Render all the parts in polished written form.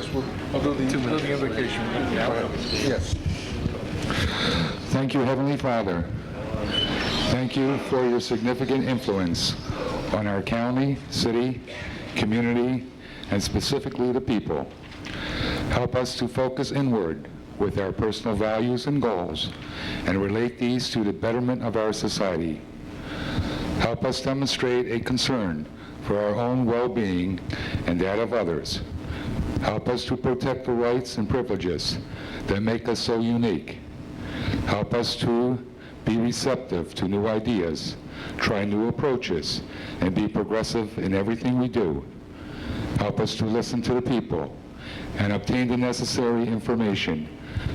Yes, I'll do the invocation. Go ahead. Yes. Thank you, Heavenly Father. Thank you for your significant influence on our county, city, community, and specifically the people. Help us to focus inward with our personal values and goals and relate these to the betterment of our society. Help us demonstrate a concern for our own well-being and that of others. Help us to protect the rights and privileges that make us so unique. Help us to be receptive to new ideas, try new approaches, and be progressive in everything we do. Help us to listen to the people and obtain the necessary information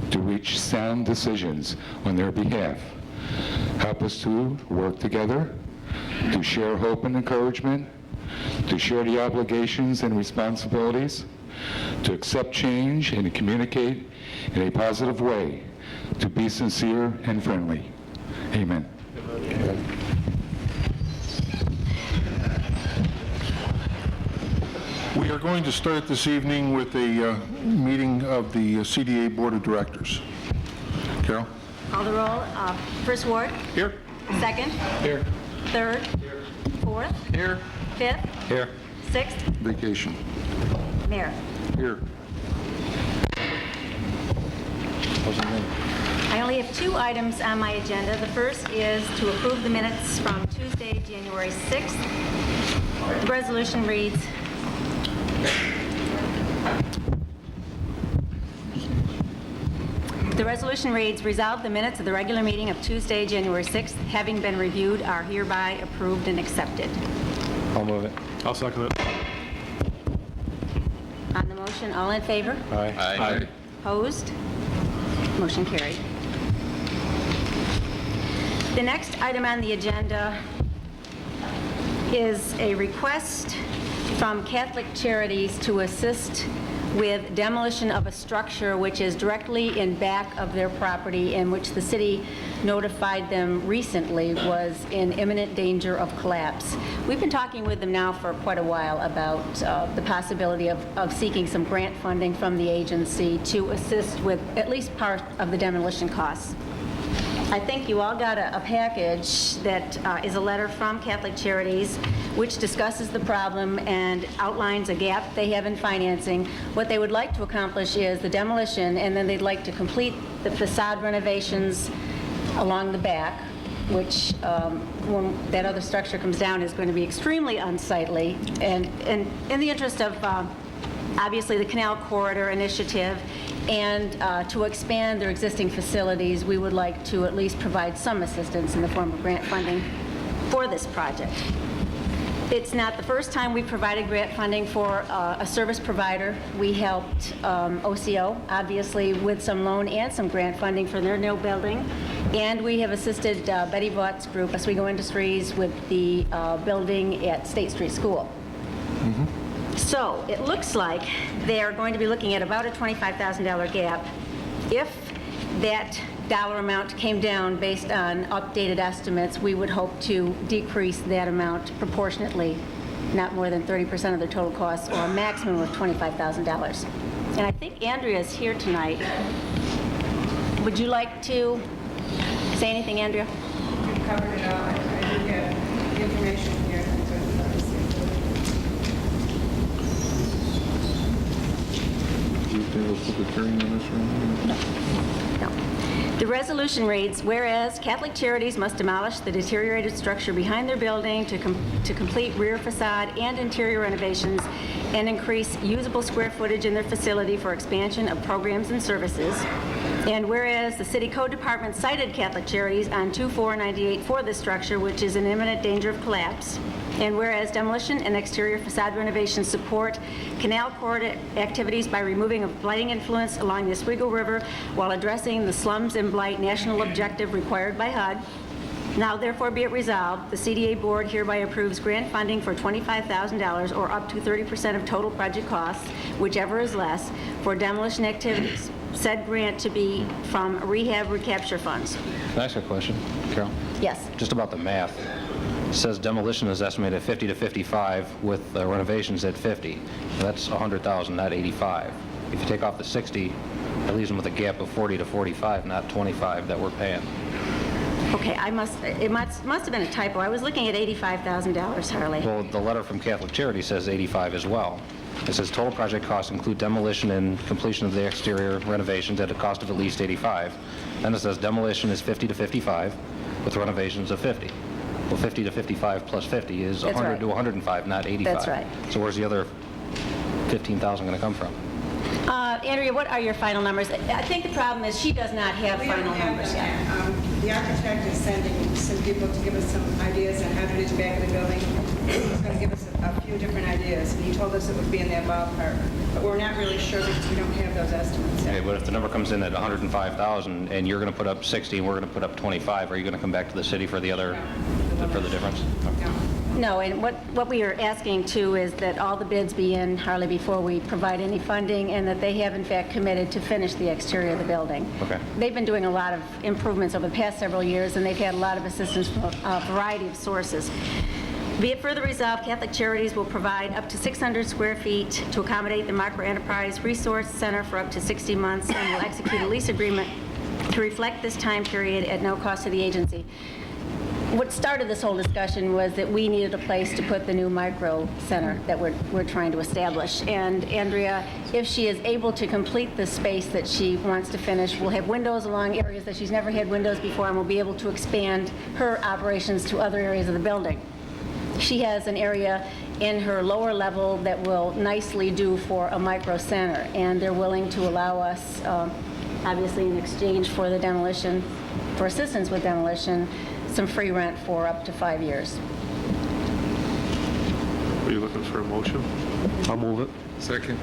to reach sound decisions on their behalf. Help us to work together, to share hope and encouragement, to share the obligations and responsibilities, to accept change and communicate in a positive way, to be sincere and friendly. Amen. We are going to start this evening with a meeting of the CDA Board of Directors. Carol? Call the roll. First ward. Here. Second. Here. Third. Here. Fourth. Here. Fifth. Here. Sixth. Vacation. Mayor. Here. I only have two items on my agenda. The first is to approve the minutes from Tuesday, January 6th. The resolution reads, resolve the minutes of the regular meeting of Tuesday, January 6th, having been reviewed, are hereby approved and accepted. I'll move it. I'll second it. On the motion, all in favor? Aye. Aye. Opposed? Motion carried. The next item on the agenda is a request from Catholic Charities to assist with demolition of a structure which is directly in back of their property and which the city notified them recently was in imminent danger of collapse. We've been talking with them now for quite a while about the possibility of seeking some grant funding from the agency to assist with at least part of the demolition costs. I think you all got a package that is a letter from Catholic Charities which discusses the problem and outlines a gap they have in financing. What they would like to accomplish is the demolition, and then they'd like to complete the facade renovations along the back, which when that other structure comes down is going to be extremely unsightly. And in the interest of obviously the Canal Corridor Initiative and to expand their existing facilities, we would like to at least provide some assistance in the form of grant funding for this project. It's not the first time we've provided grant funding for a service provider. We helped OCO, obviously, with some loan and some grant funding for their new building. And we have assisted Betty Vaught's group, Oswego Industries, with the building at State Street School. Mm-hmm. So it looks like they are going to be looking at about a $25,000 gap. If that dollar amount came down based on updated estimates, we would hope to decrease that amount proportionately, not more than 30% of their total costs, or a maximum of $25,000. And I think Andrea's here tonight. Would you like to say anything, Andrea? You covered it all. I do get information here. No. The resolution reads, whereas Catholic Charities must demolish the deteriorated structure behind their building to complete rear facade and interior renovations and increase usable square footage in their facility for expansion of programs and services. And whereas the City Code Department cited Catholic Charities on 2498 for this structure, which is in imminent danger of collapse. And whereas demolition and exterior facade renovations support canal corridor activities by removing a blighting influence along the Oswego River while addressing the slums and blight national objective required by HUD. Now therefore be it resolved, the CDA Board hereby approves grant funding for $25,000 or up to 30% of total project costs, whichever is less, for demolition activities. Said grant to be from rehab recapture funds. Can I ask a question, Carol? Yes. Just about the math. It says demolition is estimated at 50 to 55 with renovations at 50. That's 100,000, not 85. If you take off the 60, it leaves them with a gap of 40 to 45, not 25 that we're paying. Okay, it must have been a typo. I was looking at $85,000, Harley. Well, the letter from Catholic Charity says 85 as well. It says total project costs include demolition and completion of the exterior renovations at a cost of at least 85. Then it says demolition is 50 to 55 with renovations of 50. Well, 50 to 55 plus 50 is That's 100 right. to 105, not 85. That's right. So where's the other 15,000 going to come from? Andrea, what are your final numbers? I think the problem is she does not have We don't final have numbers them yet. yet. The architect is sending some people to give us some ideas on how to do the back of the building. He's going to give us a few different ideas, and he told us it would be in that ballpark. But we're not really sure because we don't have those estimates Okay, yet. but if the number comes in at 105,000 and you're going to put up 60 and we're going to put up 25, are you going to come back to the city for the difference? No. No, and what we are asking too is that all the bids be in, Harley, before we provide any funding, and that they have in fact committed to finish the exterior of the building. Okay. They've been doing a lot of improvements over the past several years, and they've had a lot of assistance from a variety of sources. Be it further resolved, Catholic Charities will provide up to 600 square feet to accommodate the Micro Enterprise Resource Center for up to 60 months, and will execute a lease agreement to reflect this time period at no cost to the agency. What started this whole discussion was that we needed a place to put the new micro center that we're trying to establish. And Andrea, if she is able to complete the space that she wants to finish, we'll have windows along areas that she's never had windows before, and we'll be able to expand her operations to other areas of the building. She has an area in her lower level that will nicely do for a micro center, and they're willing to allow us, obviously in exchange for the demolition, for assistance with demolition, some free rent for up to 5 years. Are you looking for a motion? I'll move it. Second.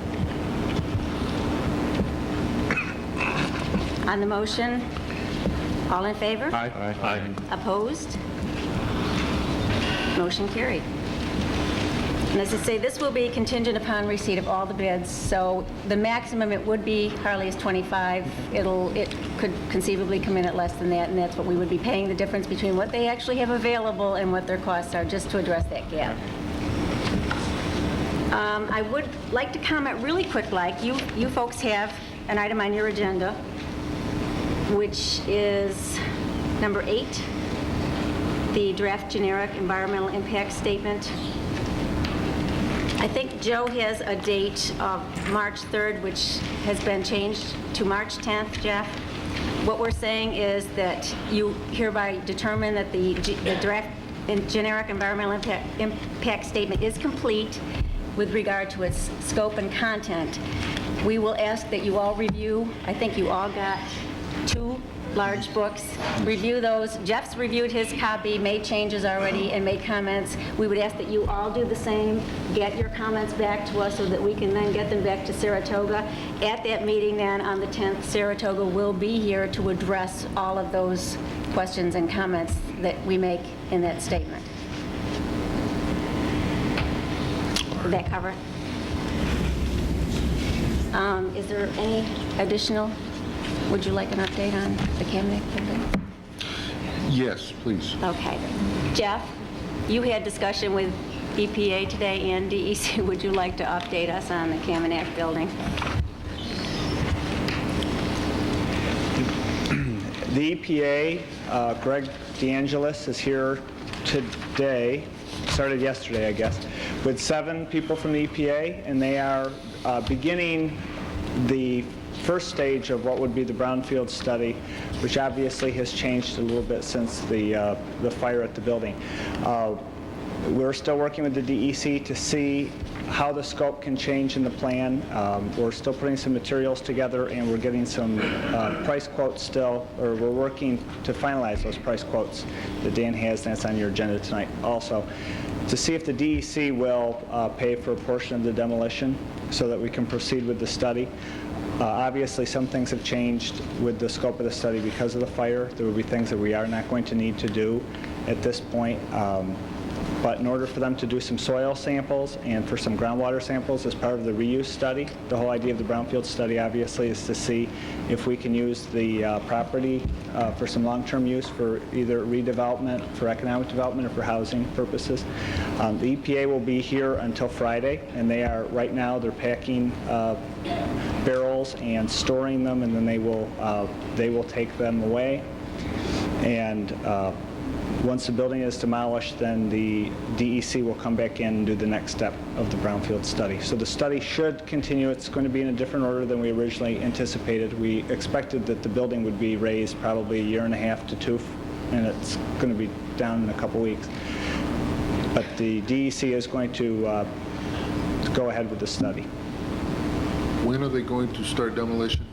On the motion, all in favor? Aye. Opposed? Motion carried. And as I say, this will be contingent upon receipt of all the bids, so the maximum it would be, Harley, is 25. It could conceivably come in at less than that, and that's what we would be paying, the difference between what they actually have available and what their costs are, just to address that gap. I would like to comment really quick, like, you folks have an item on your agenda, which is number 8, the draft generic environmental impact statement. I think Joe has a date of March 3rd, which has been changed to March 10th, Jeff. What we're saying is that you hereby determine that the draft generic environmental impact statement is complete with regard to its scope and content. We will ask that you all review. I think you all got 2 large books. Review those. Jeff's reviewed his copy, made changes already, and made comments. We would ask that you all do the same, get your comments back to us so that we can then get them back to Saratoga. At that meeting then on the 10th, Saratoga will be here to address all of those questions and comments that we make in that statement. Did that cover it? Is there any additional? Would you like an update on the Cabinet building? Yes, please. Okay. Jeff, you had discussion with EPA today and DEC. Would you like to update us on the Cabinet building? The EPA, Greg DeAngelis is here today, started yesterday, I guess, with 7 people from the EPA, and they are beginning the first stage of what would be the brownfield study, which obviously has changed a little bit since the fire at the building. We're still working with the DEC to see how the scope can change in the plan. We're still putting some materials together, and we're getting some price quotes still, or we're working to finalize those price quotes that Dan has, and that's on your agenda tonight also, to see if the DEC will pay for a portion of the demolition so that we can proceed with the study. Obviously, some things have changed with the scope of the study because of the fire. There will be things that we are not going to need to do at this point. But in order for them to do some soil samples and for some groundwater samples as part of the reuse study, the whole idea of the brownfield study obviously is to see if we can use the property for some long-term use for either redevelopment, for economic development, or for housing purposes. The EPA will be here until Friday, and they are, right now, they're packing barrels and storing them, and then they will take them away. And once the building is demolished, then the DEC will come back in and do the next step of the brownfield study. So the study should continue. It's going to be in a different order than we originally anticipated. We expected that the building would be raised probably a year and a half to 2, and it's going to be down in a couple weeks. But the DEC is going to go ahead with the study. When are they going to start demolition?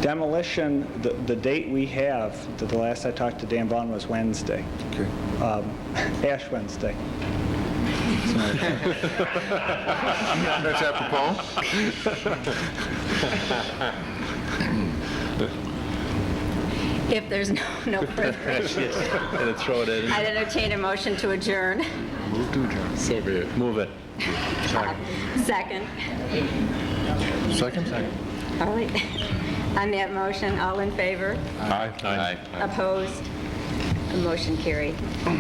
Demolition, the date we have, the last I talked to Dan Vaughn, was Wednesday. Okay. Ash Wednesday. That's apropos. If there's no further, Throw it in. I'd entertain a motion to adjourn. Move to adjourn. So be it. Move it. Second. Second? All right. On that motion, all in favor? Aye. Opposed? The motion carried.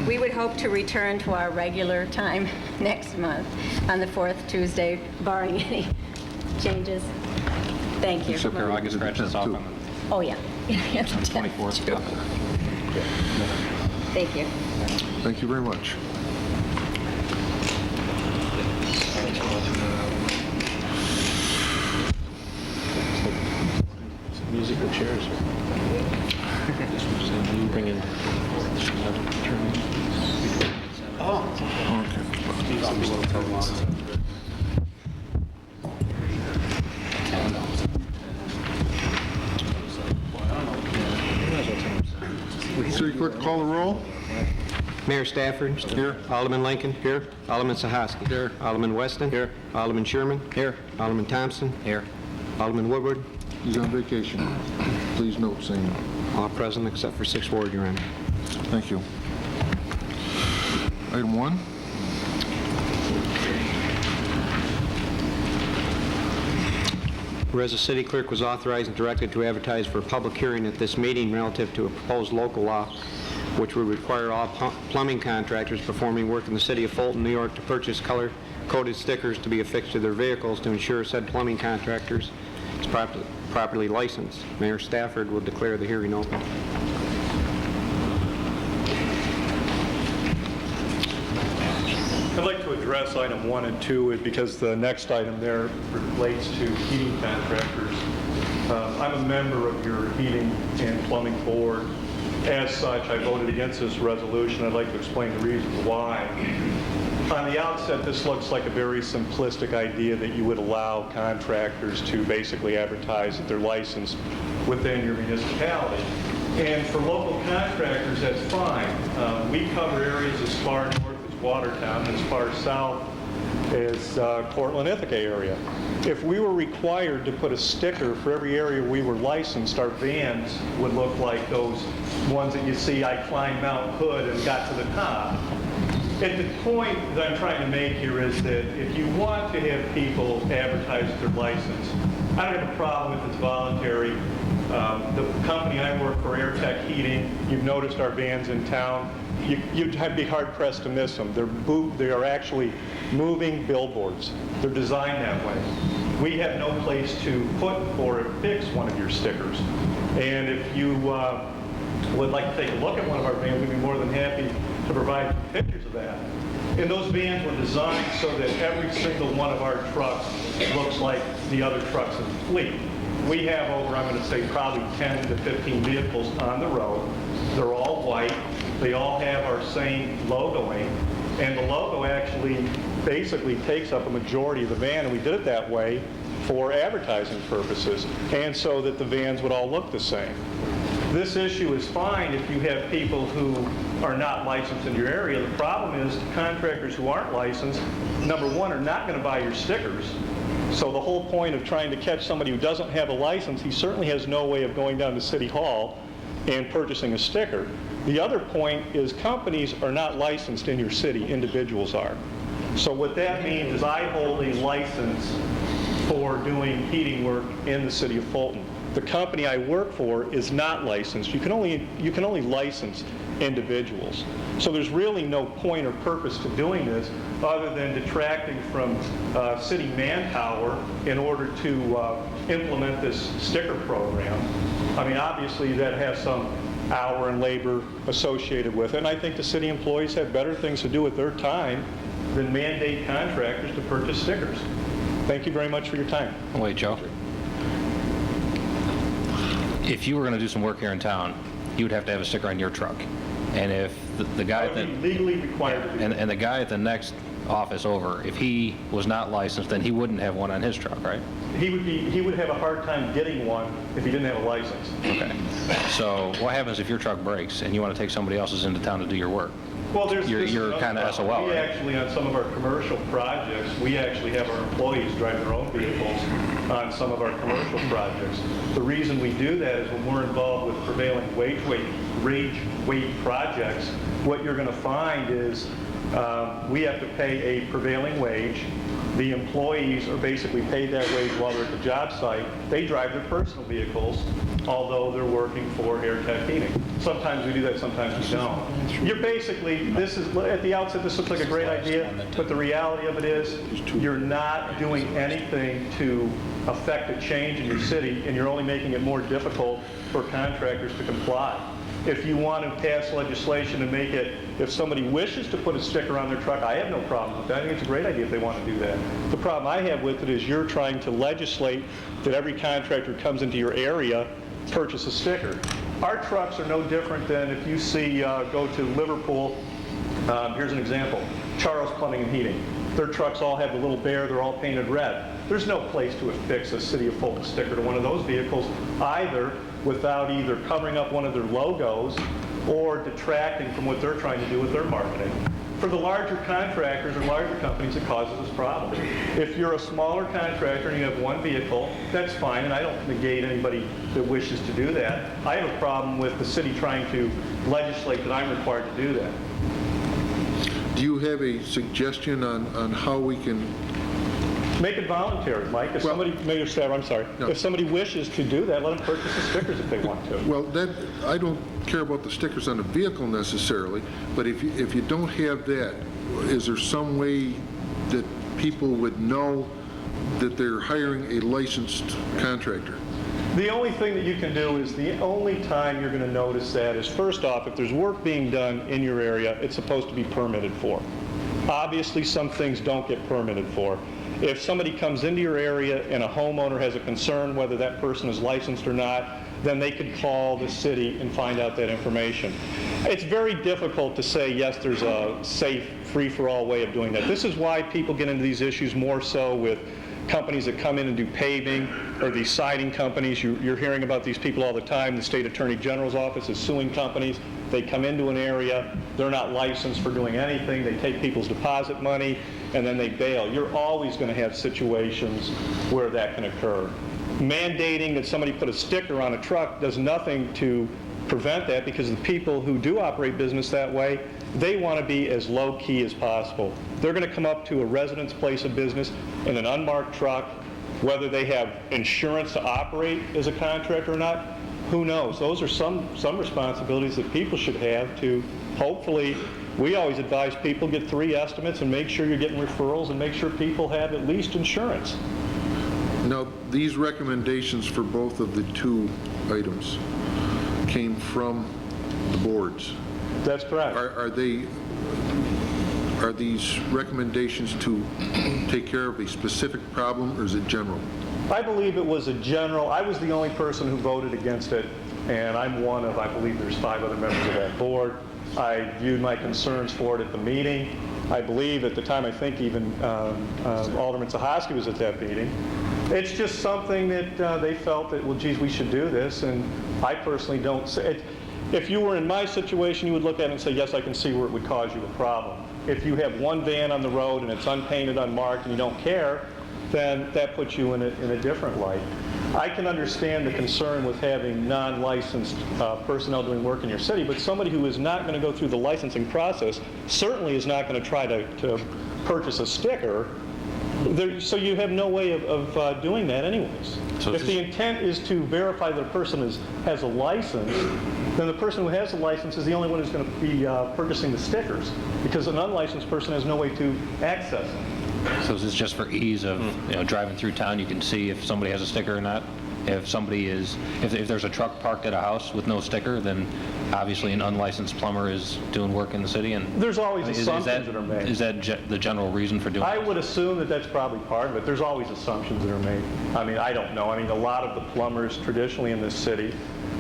We would hope to return to our regular time next month on the 4th Tuesday, barring any changes. Thank you. Except I can scratch this off on the Oh, yeah. 24th. Thank you. Thank you very much. Musical chairs. Bring in. City Clerk, call the roll. Mayor Stafford. Here. Alderman Lincoln. Here. Alderman Sahaski. Here. Alderman Weston. Here. Alderman Sherman. Here. Alderman Thompson. Here. Alderman Woodward. He's on vacation. Please note same. All present except for 6th Ward, Your Honor. Thank you. Item 1. Whereas the city clerk was authorized and directed to advertise for a public hearing at this meeting relative to a proposed local law which would require all plumbing contractors performing work in the city of Fulton, New York, to purchase color-coded stickers to be affixed to their vehicles to ensure said plumbing contractors is properly licensed. Mayor Stafford will declare the hearing open. I'd like to address item 1 and 2 because the next item there relates to heating contractors. I'm a member of your heating and plumbing board. As such, I voted against this resolution. I'd like to explain the reasons why. On the outset, this looks like a very simplistic idea that you would allow contractors to basically advertise that they're licensed within your municipality. And for local contractors, that's fine. We cover areas as far north as Watertown, as far south as Cortland, Ithaca area. If we were required to put a sticker for every area we were licensed, our vans would look like those ones that you see, I climbed Mount Hood and got to the top. And the point that I'm trying to make here is that if you want to have people advertise that they're licensed, I don't have a problem if it's voluntary. The company I work for, AirTech Heating, you've noticed our vans in town. You'd be hard-pressed to miss them. They are actually moving billboards. They're designed that way. We have no place to put or affix one of your stickers. And if you would like to take a look at one of our vans, we'd be more than happy to provide pictures of that. And those vans were designed so that every single one of our trucks looks like the other trucks in the fleet. We have over, I'm going to say, probably 10 to 15 vehicles on the road. They're all white. They all have our same logoing. And the logo actually basically takes up a majority of the van, and we did it that way for advertising purposes, and so that the vans would all look the same. This issue is fine if you have people who are not licensed in your area. The problem is contractors who aren't licensed, number one, are not going to buy your stickers. So the whole point of trying to catch somebody who doesn't have a license, he certainly has no way of going down to City Hall and purchasing a sticker. The other point is companies are not licensed in your city, individuals are. So what that means is I hold a license for doing heating work in the city of Fulton. The company I work for is not licensed. You can only license individuals. So there's really no point or purpose to doing this other than detracting from city manpower in order to implement this sticker program. I mean, obviously that has some hour and labor associated with it, and I think the city employees have better things to do with their time than mandate contractors to purchase stickers. Thank you very much for your time. Wait, Joe. If you were going to do some work here in town, you would have to have a sticker on your truck. And if the guy I would be legally required to do that. and the guy at the next office over, if he was not licensed, then he wouldn't have one on his truck, right? He would have a hard time getting one if he didn't have a license. Okay. So what happens if your truck breaks and you want to take somebody else's into town to do your work? Well, You're kind of SOL, We right? actually, on some of our commercial projects, we actually have our employees drive their own vehicles on some of our commercial projects. The reason we do that is when we're involved with prevailing wage projects, what you're going to find is we have to pay a prevailing wage. The employees are basically paid that wage while they're at the job site. They drive their personal vehicles, although they're working for Airtech Heating. Sometimes we do that, sometimes we don't. You're basically, this is, at the outset, this looks like a great idea, but the reality of it is you're not doing anything to affect a change in your city, and you're only making it more difficult for contractors to comply. If you want to pass legislation and make it, if somebody wishes to put a sticker on their truck, I have no problem with that. I think it's a great idea if they want to do that. The problem I have with it is you're trying to legislate that every contractor who comes into your area purchase a sticker. Our trucks are no different than if you see, go to Liverpool, here's an example, Charles Plumbing and Heating. Their trucks all have the little bear, they're all painted red. There's no place to affix a City of Fulton sticker to one of those vehicles either, without either covering up one of their logos or detracting from what they're trying to do with their marketing. For the larger contractors or larger companies, it causes this problem. If you're a smaller contractor and you have one vehicle, that's fine, and I don't negate anybody that wishes to do that. I have a problem with the city trying to legislate that I'm required to do that. Do you have a suggestion on how we can? Make it voluntary, Mike. If somebody, Mayor Staver, I'm sorry. No. If somebody wishes to do that, let them purchase the stickers if they want to. Well, I don't care about the stickers on the vehicle necessarily, but if you don't have that, is there some way that people would know that they're hiring a licensed contractor? The only thing that you can do is the only time you're going to notice that is, first off, if there's work being done in your area, it's supposed to be permitted for. Obviously, some things don't get permitted for. If somebody comes into your area and a homeowner has a concern whether that person is licensed or not, then they could call the city and find out that information. It's very difficult to say, yes, there's a safe, free-for-all way of doing that. This is why people get into these issues more so with companies that come in and do paving or these siding companies. You're hearing about these people all the time. The State Attorney General's office is suing companies. They come into an area, they're not licensed for doing anything, they take people's deposit money, and then they bail. You're always going to have situations where that can occur. Mandating that somebody put a sticker on a truck does nothing to prevent that, because the people who do operate business that way, they want to be as low-key as possible. They're going to come up to a resident's place of business in an unmarked truck, whether they have insurance to operate as a contractor or not, who knows? Those are some responsibilities that people should have to, hopefully, we always advise people get 3 estimates and make sure you're getting referrals and make sure people have at least insurance. Now, these recommendations for both of the 2 items came from the boards. That's correct. Are these recommendations to take care of a specific problem, or is it general? I believe it was a general. I was the only person who voted against it, and I'm one of, I believe there's 5 other members of that board. I viewed my concerns for it at the meeting. I believe at the time, I think even Alderman Sahoski was at that meeting. It's just something that they felt that, well, geez, we should do this, and I personally don't say it. If you were in my situation, you would look at it and say, yes, I can see where it would cause you a problem. If you have one van on the road and it's unpainted, unmarked, and you don't care, then that puts you in a different light. I can understand the concern with having non-licensed personnel doing work in your city, but somebody who is not going to go through the licensing process certainly is not going to try to purchase a sticker. So you have no way of doing that anyways. So if the intent is to verify that a person has a license, then the person who has a license is the only one who's going to be purchasing the stickers, because an unlicensed person has no way to access them. So is this just for ease of, driving through town, you can see if somebody has a sticker or not? If there's a truck parked at a house with no sticker, then obviously an unlicensed plumber is doing work in the city, and There's always assumptions that are made. Is that the general reason for doing I it? would assume that that's probably part of it. There's always assumptions that are made. I mean, I don't know. I mean, a lot of the plumbers traditionally in this city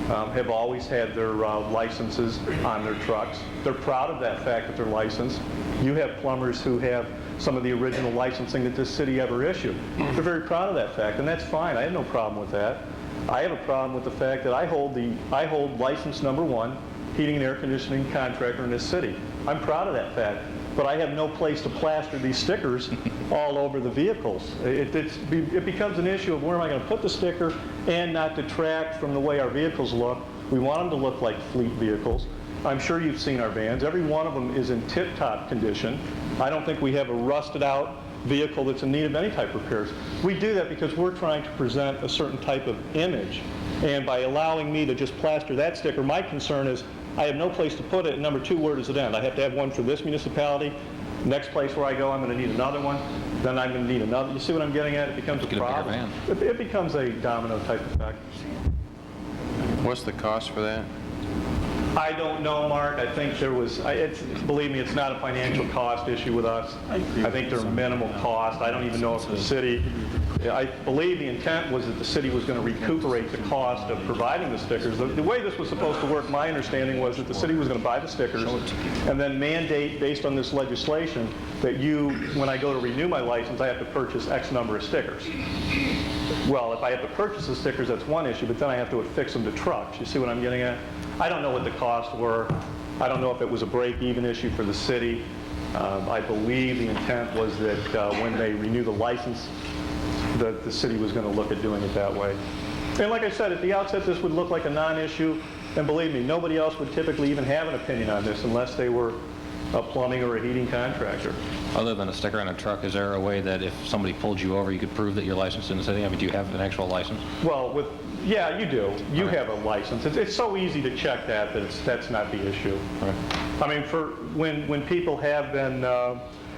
have always had their licenses on their trucks. They're proud of that fact that they're licensed. You have plumbers who have some of the original licensing that this city ever issued. They're very proud of that fact, and that's fine. I have no problem with that. I have a problem with the fact that I hold license number 1 heating and air conditioning contractor in this city. I'm proud of that fact, but I have no place to plaster these stickers all over the vehicles. It becomes an issue of where am I going to put the sticker and not detract from the way our vehicles look. We want them to look like fleet vehicles. I'm sure you've seen our vans. Every one of them is in tip-top condition. I don't think we have a rusted-out vehicle that's in need of any type of repairs. We do that because we're trying to present a certain type of image. And by allowing me to just plaster that sticker, my concern is I have no place to put it, and number 2, where does it end? I have to have one for this municipality. Next place where I go, I'm going to need another one. Then I'm going to need another. You see what I'm getting at? It becomes a problem. It becomes a domino type effect. What's the cost for that? I don't know, Mark. I think there was, believe me, it's not a financial cost issue with us. I think they're minimal cost. I don't even know if the city, I believe the intent was that the city was going to recuperate the cost of providing the stickers. The way this was supposed to work, my understanding was that the city was going to buy the stickers and then mandate, based on this legislation, that when I go to renew my license, I have to purchase X number of stickers. Well, if I have to purchase the stickers, that's one issue, but then I have to affix them to trucks. You see what I'm getting at? I don't know what the costs were. I don't know if it was a break-even issue for the city. I believe the intent was that when they renew the license, that the city was going to look at doing it that way. And like I said, at the outset, this would look like a non-issue. And believe me, nobody else would typically even have an opinion on this unless they were a plumbing or a heating contractor. Other than a sticker on a truck, is there a way that if somebody pulled you over, you could prove that you're licensed in the city? I mean, do you have an actual license? Well, yeah, you do. You have a license. It's so easy to check that that's not the issue. Right. I mean, when people have been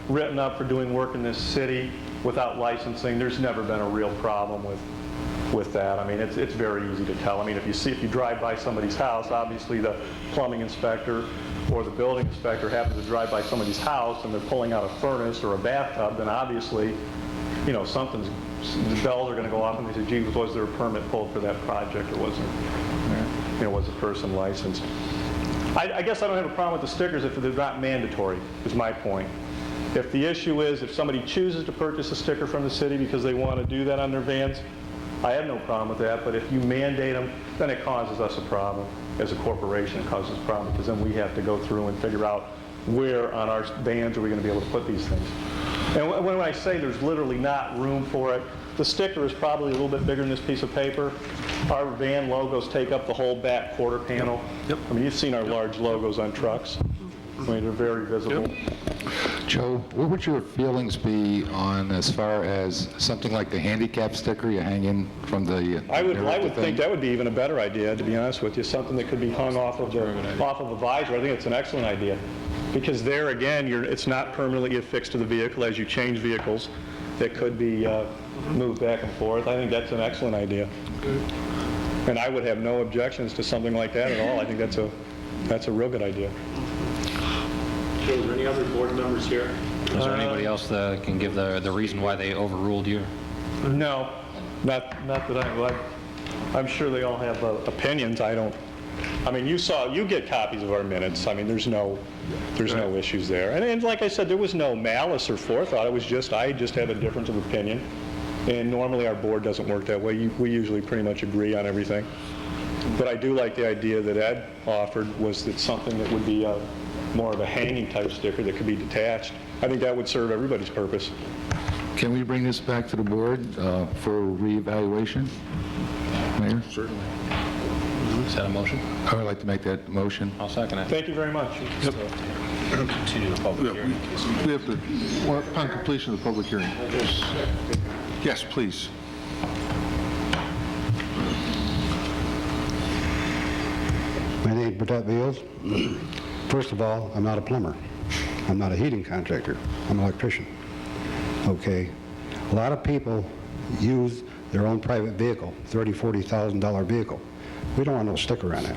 written up for doing work in this city without licensing, there's never been a real problem with that. I mean, it's very easy to tell. I mean, if you drive by somebody's house, obviously the plumbing inspector or the building inspector happens to drive by somebody's house and they're pulling out a furnace or a bathtub, then obviously, the bells are going to go off and they say, gee, was there a permit pulled for that project or was the person licensed? I guess I don't have a problem with the stickers if they're not mandatory, is my point. If the issue is if somebody chooses to purchase a sticker from the city because they want to do that on their vans, I have no problem with that, but if you mandate them, then it causes us a problem. As a corporation, it causes a problem because then we have to go through and figure out where on our vans are we going to be able to put these things. And when I say there's literally not room for it, the sticker is probably a little bit bigger than this piece of paper. Our van logos take up the whole back quarter panel. Yep. I mean, you've seen our large logos on trucks. I mean, they're very visible. Yep. Joe, what would your feelings be on as far as something like the handicap sticker you hang in from the... I would think that would be even a better idea, to be honest with you, something that could be hung off of a visor. I think it's an excellent idea. Because there, again, it's not permanently affixed to the vehicle as you change vehicles. That could be moved back and forth. I think that's an excellent idea. And I would have no objections to something like that at all. I think that's a real good idea. Joe, are there any other board members here? Is there anybody else that can give the reason why they overruled you? No, not that I'm sure they all have opinions. I mean, you get copies of our minutes. I mean, there's no issues there. And like I said, there was no malice or forethought. It was I just have a difference of opinion. And normally our board doesn't work that way. We usually pretty much agree on everything. But I do like the idea that Ed offered was that something that would be more of a hanging type sticker that could be detached. I think that would serve everybody's purpose. Can we bring this back to the board for reevaluation? Mayor? Certainly. Is that a motion? I would like to make that motion. I'll second it. Thank you very much. Continue the public hearing. We have to, well, upon completion of the public hearing. Yes, please. My name is Burdett Beals. First of all, I'm not a plumber. I'm not a heating contractor. I'm an electrician. Okay? A lot of people use their own private vehicle, $30,000, $40,000 vehicle. We don't want no sticker on it.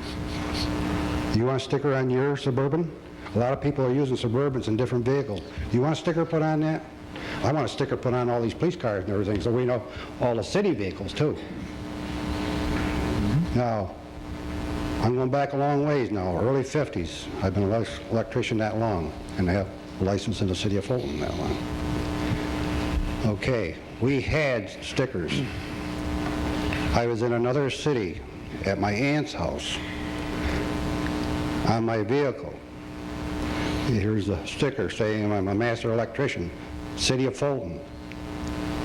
You want a sticker on your Suburban? A lot of people are using Suburbans in different vehicles. You want a sticker put on that? I want a sticker put on all these police cars and everything, so we know all the city vehicles too. Now, I'm going back a long ways now, early 50s. I've been an electrician that long, and I have a license in the city of Fulton that long. Okay, we had stickers. I was in another city at my aunt's house on my vehicle. Here's a sticker saying I'm a master electrician, city of Fulton.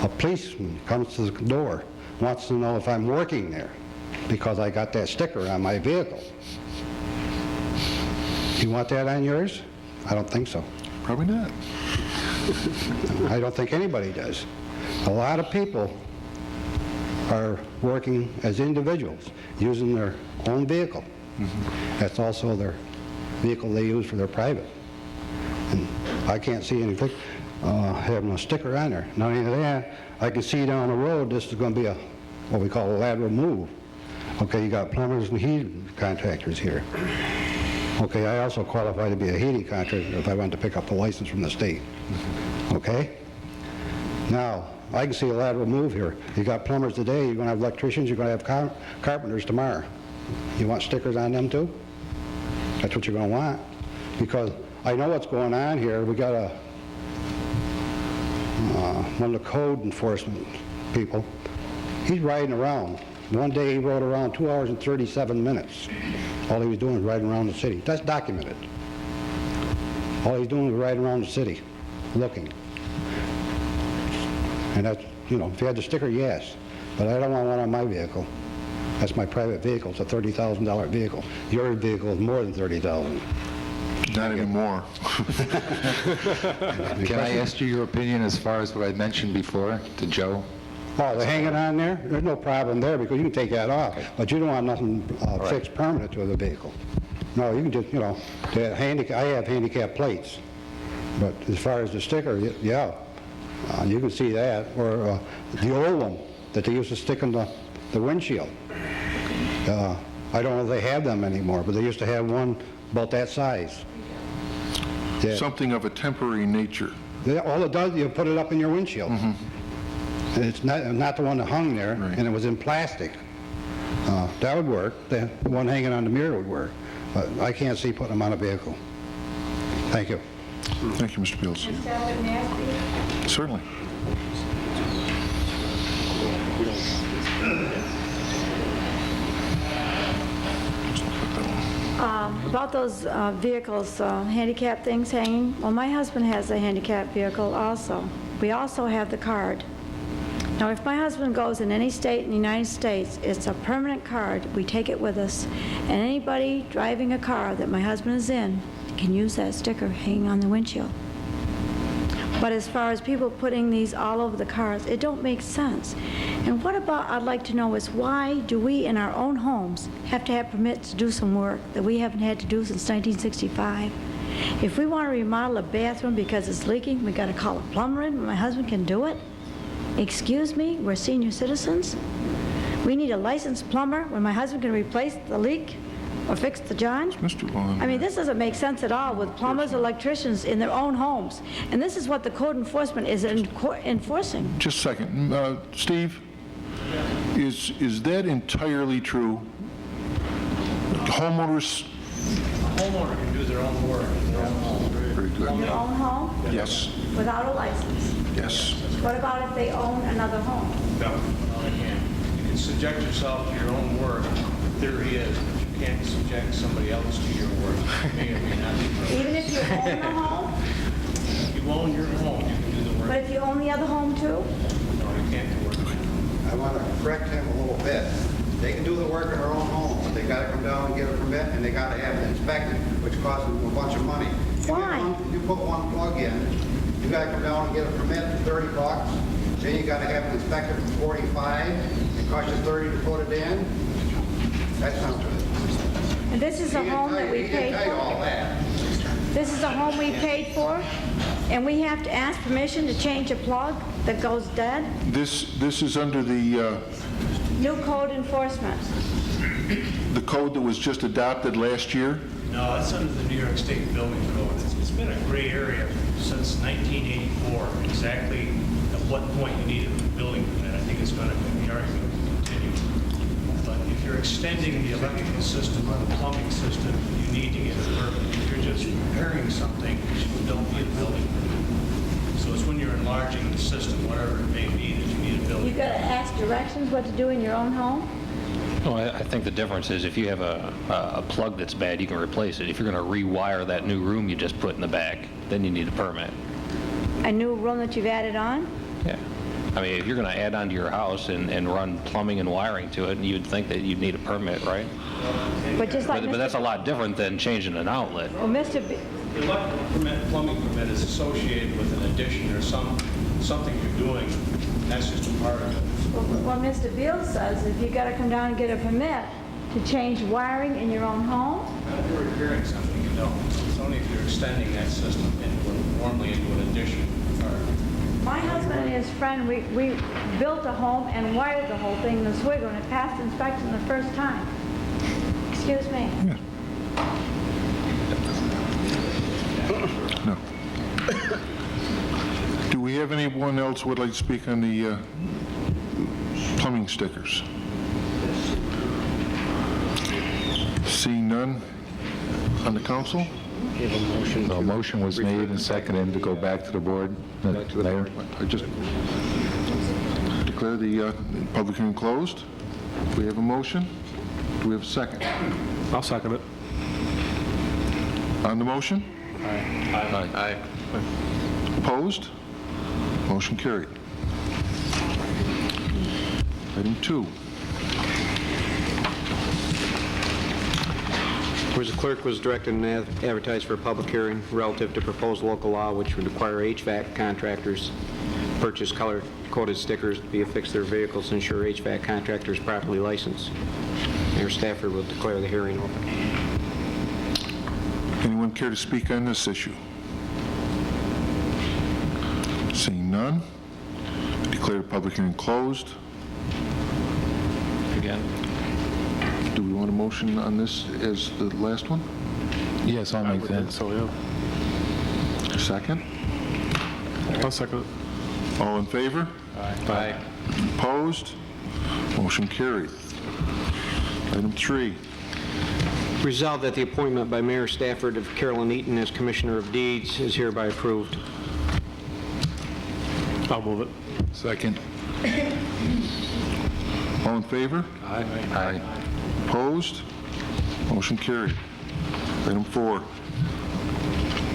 A policeman comes to the door, wants to know if I'm working there because I got that sticker on my vehicle. You want that on yours? I don't think so. Probably not. I don't think anybody does. A lot of people are working as individuals, using their own vehicle. That's also their vehicle they use for their private. And I can't see anything having a sticker on there. Not only that, I can see down the road this is going to be a what we call a lateral move. Okay, you got plumbers and heating contractors here. Okay, I also qualify to be a heating contractor if I wanted to pick up the license from the state. Okay? Now, I can see a lateral move here. You got plumbers today, you're going to have electricians, you're going to have carpenters tomorrow. You want stickers on them too? That's what you're going to want. Because I know what's going on here. We got one of the code enforcement people. He's riding around. One day he rode around 2 hours and 37 minutes. All he was doing was riding around the city. That's documented. All he's doing is riding around the city, looking. And that's, you know, if you had the sticker, yes. But I don't want one on my vehicle. That's my private vehicle. It's a $30,000 vehicle. Your vehicle is more than $30,000. Not anymore. Can I ask you your opinion as far as what I mentioned before to Joe? Oh, they're hanging on there? There's no problem there because you can take that off. But you don't want nothing fixed permanent to the vehicle. No, you can just, you know, I have handicap plates. But as far as the sticker, yeah, you can see that. Or the old one that they used to stick in the windshield. I don't know if they have them anymore, but they used to have one about that size. Yeah. Something of a temporary nature. All it does, you put it up in your windshield. And it's not the one that hung there, Right. and it was in plastic. That would work. The one hanging on the mirror would work. But I can't see putting them on a vehicle. Thank you. Thank you, Mr. Beals. Certainly. About those vehicles, handicap things hanging, well, my husband has a handicap vehicle also. We also have the card. Now, if my husband goes in any state in the United States, it's a permanent card. We take it with us. And anybody driving a car that my husband is in can use that sticker hanging on the windshield. But as far as people putting these all over the cars, it don't make sense. And what about, I'd like to know, is why do we in our own homes have to have permits to do some work that we haven't had to do since 1965? If we want to remodel a bathroom because it's leaking, we got to call a plumber in, my husband can do it? Excuse me, we're senior citizens? We need a licensed plumber when my husband can replace the leak or fix the john? Mr. Vaughn. I mean, this doesn't make sense at all with plumbers, electricians in their own homes. And this is what the code enforcement is enforcing. Just a second. Steve, is that entirely true? Homeowners? A homeowner can do their own work in their own home. Very good. In their own home Yes, without a license. yes. What about if they own another home? No, they can't. You can subject yourself to your own work. The theory is, but you can't subject somebody else to your work. It may or may not be. Even if you own a home? If you own your home, you can do the work. But if you own the other home too? No, you can't do work. I want to correct him a little bit. They can do the work in their own home, but they got to come down and get a permit, and they got to have it inspected, which costs them a bunch of money. Why? If you put one plug in, you got to come down and get a permit for $30. Then you got to have it inspected for $45. It costs you $30 to put it in. That's not good. And this is a home that we paid He didn't tell you all for? that. This is a home we paid for? And we have to ask permission to change a plug that goes dead? This is under the New code enforcement. code that was just adopted last year? No, it's under the New York State Building Code. It's been a gray area since 1984, exactly at what point you need a building permit. I think it's going to be the argument to continue. But if you're extending the electrical system or the plumbing system, you need to get a permit. If you're just repairing something, you don't need a building permit. So it's when you're enlarging the system, whatever it may be, that you need a building You got to ask directions what to do in your own home? No, I think the difference is if you have a plug that's bad, you can replace it. If you're going to rewire that new room you just put in the back, then you need a permit. A new room that you've added on? Yeah. I mean, if you're going to add on to your house and run plumbing and wiring to it, you'd think that you'd need a permit, right? But just like But that's a Mr. lot different than changing an outlet. Well, Mr. B- The electrical permit, plumbing permit is associated with an addition or something you're doing, and that's just a part of it. Well, Mr. Beal says if you got to come down and get a permit to change wiring in your own home, Not if you're repairing something, you don't. It's only if you're extending that system normally into an addition. my husband and his friend, we built a home and wired the whole thing in Oswego, and it passed inspection the first time. Excuse me. No. Do we have anyone else who would like to speak on the plumbing stickers? Seeing none on the council? A motion was made and seconded to go back to the board. Mayor? I just declare the public hearing closed. We have a motion. Do we have a second? I'll second it. On the motion? Aye. Opposed? Motion carried. Item 2. Whereas the clerk was directed and advertised for a public hearing relative to proposed local law which would require HVAC contractors purchase color-coded stickers to be affixed to their vehicles to ensure HVAC contractors properly licensed. Mayor Stafford will declare the hearing open. Anyone care to speak on this issue? Seeing none, I declare the public hearing closed. Again. Do we want a motion on this as the last one? Yes, I'll make that. So, yeah. Second? I'll second it. All in favor? Aye. Opposed? Motion carried. Item 3. Resolved that the appointment by Mayor Stafford of Carolyn Eaton as Commissioner of Deeds is hereby approved. I'll move it. Second. All in favor? Aye. Opposed? Motion carried. Item 4.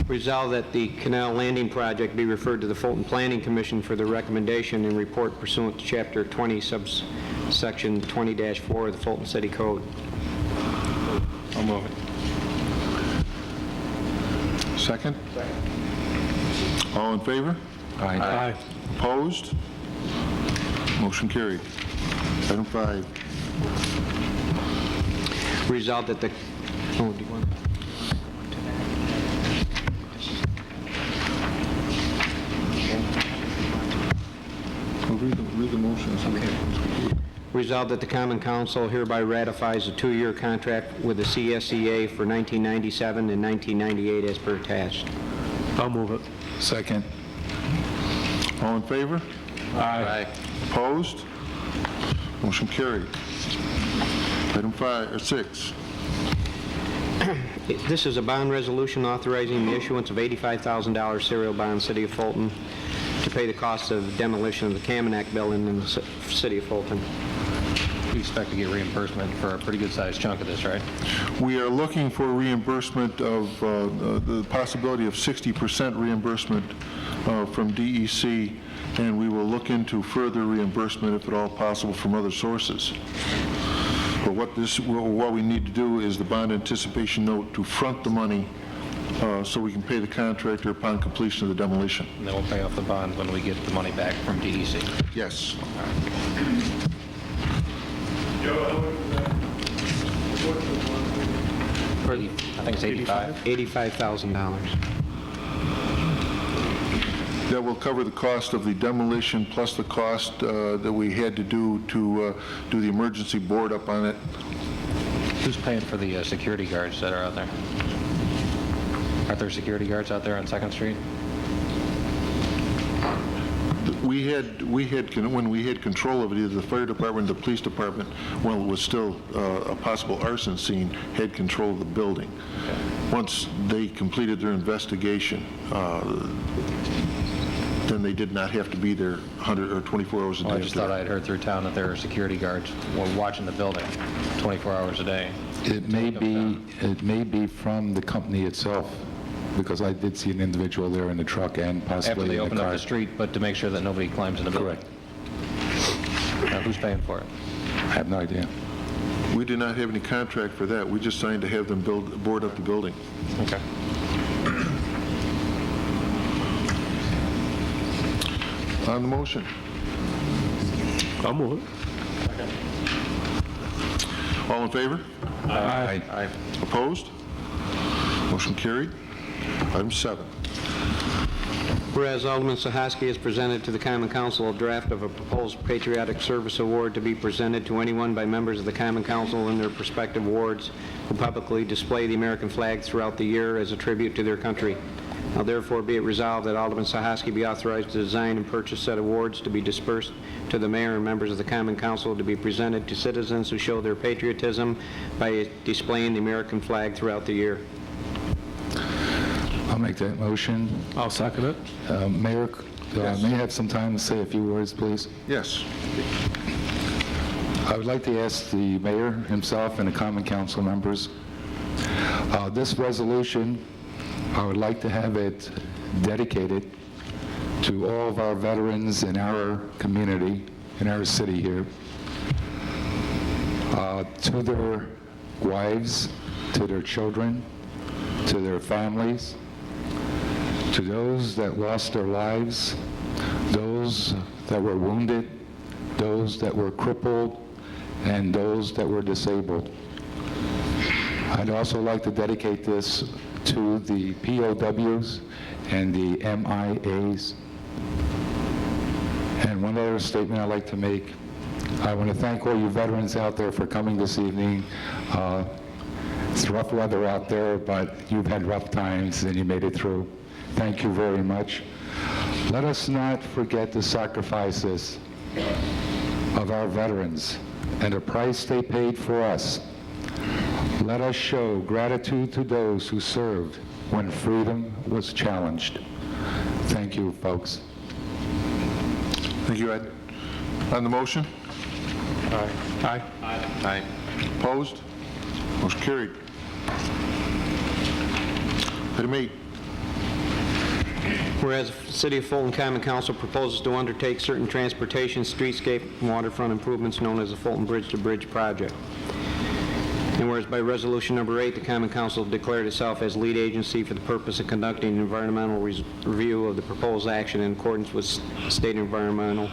Resolved that the Canal Landing Project be referred to the Fulton Planning Commission for their recommendation and report pursuant to Chapter 20, subsection 20-4 of the Fulton City Code. I'll move it. Second? All in favor? Aye. Opposed? Motion carried. Item 5. Resolved that the... Oh, do you want... Read the motions. Resolved that the Common Council hereby ratifies a 2-year contract with the CSEA for 1997 and 1998 as per attached. I'll move it. Second. All in favor? Aye. Opposed? Motion carried. Item 6. This is a bond resolution authorizing the issuance of $85,000 serial bond, City of Fulton, to pay the cost of demolition of the Kamenak building in the City of Fulton. We expect to get reimbursement for a pretty good-sized chunk of this, right? We are looking for reimbursement of the possibility of 60% reimbursement from DEC, and we will look into further reimbursement, if at all possible, from other sources. But what we need to do is the bond anticipation note to front the money so we can pay the contractor upon completion of the demolition. And then we'll pay off the bond when we get the money back from DEC. Yes. I think it's 85. $85,000. That will cover the cost of the demolition plus the cost that we had to do the emergency board up on it. Who's paying for the security guards that are out there? Aren't there security guards out there on 2nd Street? When we had control of it, either the fire department or the police department, while it was still a possible arson scene, had control of the building. Once they completed their investigation, then they did not have to be there 100 or 24 hours a day. Well, I just thought I had heard through town that there are security guards watching the building 24 hours a day. It may be from the company itself, because I did see an individual there in the truck and possibly After they in the open up car. the street, but to make sure that nobody climbs in the building. Correct. Now, who's paying for it? I have no idea. We did not have any contract for that. We just signed to have them board up the building. Okay. On the motion. I'll move it. All in favor? Aye. Opposed? Motion carried. Item 7. Whereas Alderman Sahaski has presented to the Common Council a draft of a proposed Patriotic Service Award to be presented to anyone by members of the Common Council in their respective wards who publicly display the American flag throughout the year as a tribute to their country. Now therefore be it resolved that Alderman Sahaski be authorized to design and purchase said awards to be dispersed to the mayor and members of the Common Council to be presented to citizens who show their patriotism by displaying the American flag throughout the year. I'll make that motion. I'll second it. Mayor, Yes. may I have some time to say a few words, please? Yes. I would like to ask the mayor himself and the common council members, this resolution, I would like to have it dedicated to all of our veterans in our community, in our city here, to their wives, to their children, to their families, to those that lost their lives, those that were wounded, those that were crippled, and those that were disabled. I'd also like to dedicate this to the POWs and the MIAs. And one other statement I'd like to make. I want to thank all you veterans out there for coming this evening. It's rough weather out there, but you've had rough times and you made it through. Thank you very much. Let us not forget the sacrifices of our veterans and the price they paid for us. Let us show gratitude to those who served when freedom was challenged. Thank you, folks. Thank you, Ed. On the motion? Aye. Aye. Opposed? Motion carried. Item 8. Whereas the City of Fulton Common Council proposes to undertake certain transportation, streetscape, and waterfront improvements known as the Fulton Bridge-to-Bridge Project. And whereas by Resolution Number 8, the Common Council declared itself as lead agency for the purpose of conducting an environmental review of the proposed action in accordance with State Environmental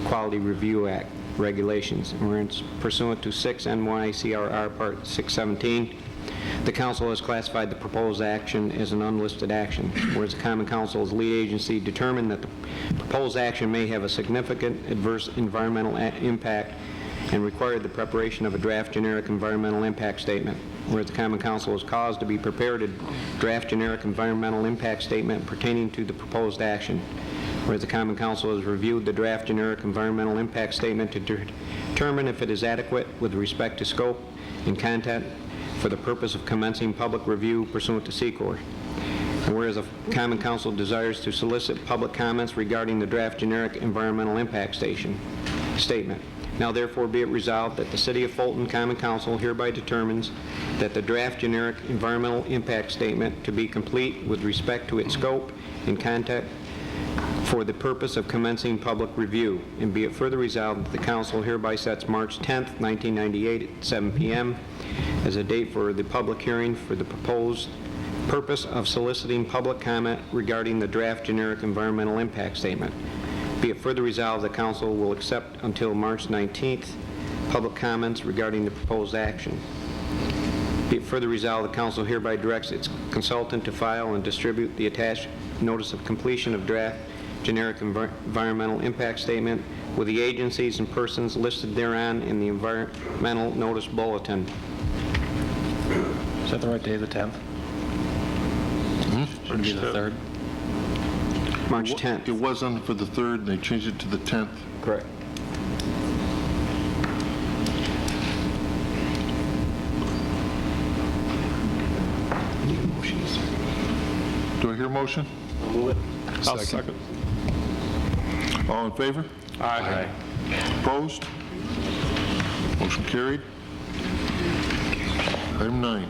Quality Review Act regulations. And whereas pursuant to 6 NYCRR Part 617, the Council has classified the proposed action as an unlisted action, whereas the Common Council as lead agency determined that the proposed action may have a significant adverse environmental impact and required the preparation of a draft generic environmental impact statement, whereas the Common Council has caused to be prepared a draft generic environmental impact statement pertaining to the proposed action, whereas the Common Council has reviewed the draft generic environmental impact statement to determine if it is adequate with respect to scope and content for the purpose of commencing public review pursuant to SECOR. And whereas the Common Council desires to solicit public comments regarding the draft generic environmental impact statement. Now therefore be it resolved that the City of Fulton Common Council hereby determines that the draft generic environmental impact statement to be complete with respect to its scope and content for the purpose of commencing public review, and be it further resolved that the council hereby sets March 10th, 1998 at 7 p.m. as a date for the public hearing for the proposed purpose of soliciting public comment regarding the draft generic environmental impact statement. Be it further resolved, the council will accept until March 19th public comments regarding the proposed action. Be it further resolved, the council hereby directs its consultant to file and distribute the attached notice of completion of draft generic environmental impact statement with the agencies and persons listed thereon in the environmental notice bulletin. Is that the right day, the 10th? Should be the 3rd. March 10th. It was on for the 3rd, and they changed it to the 10th. Correct. Do I hear a motion? I'll second. All in favor? Aye. Opposed? Motion carried. Item 9.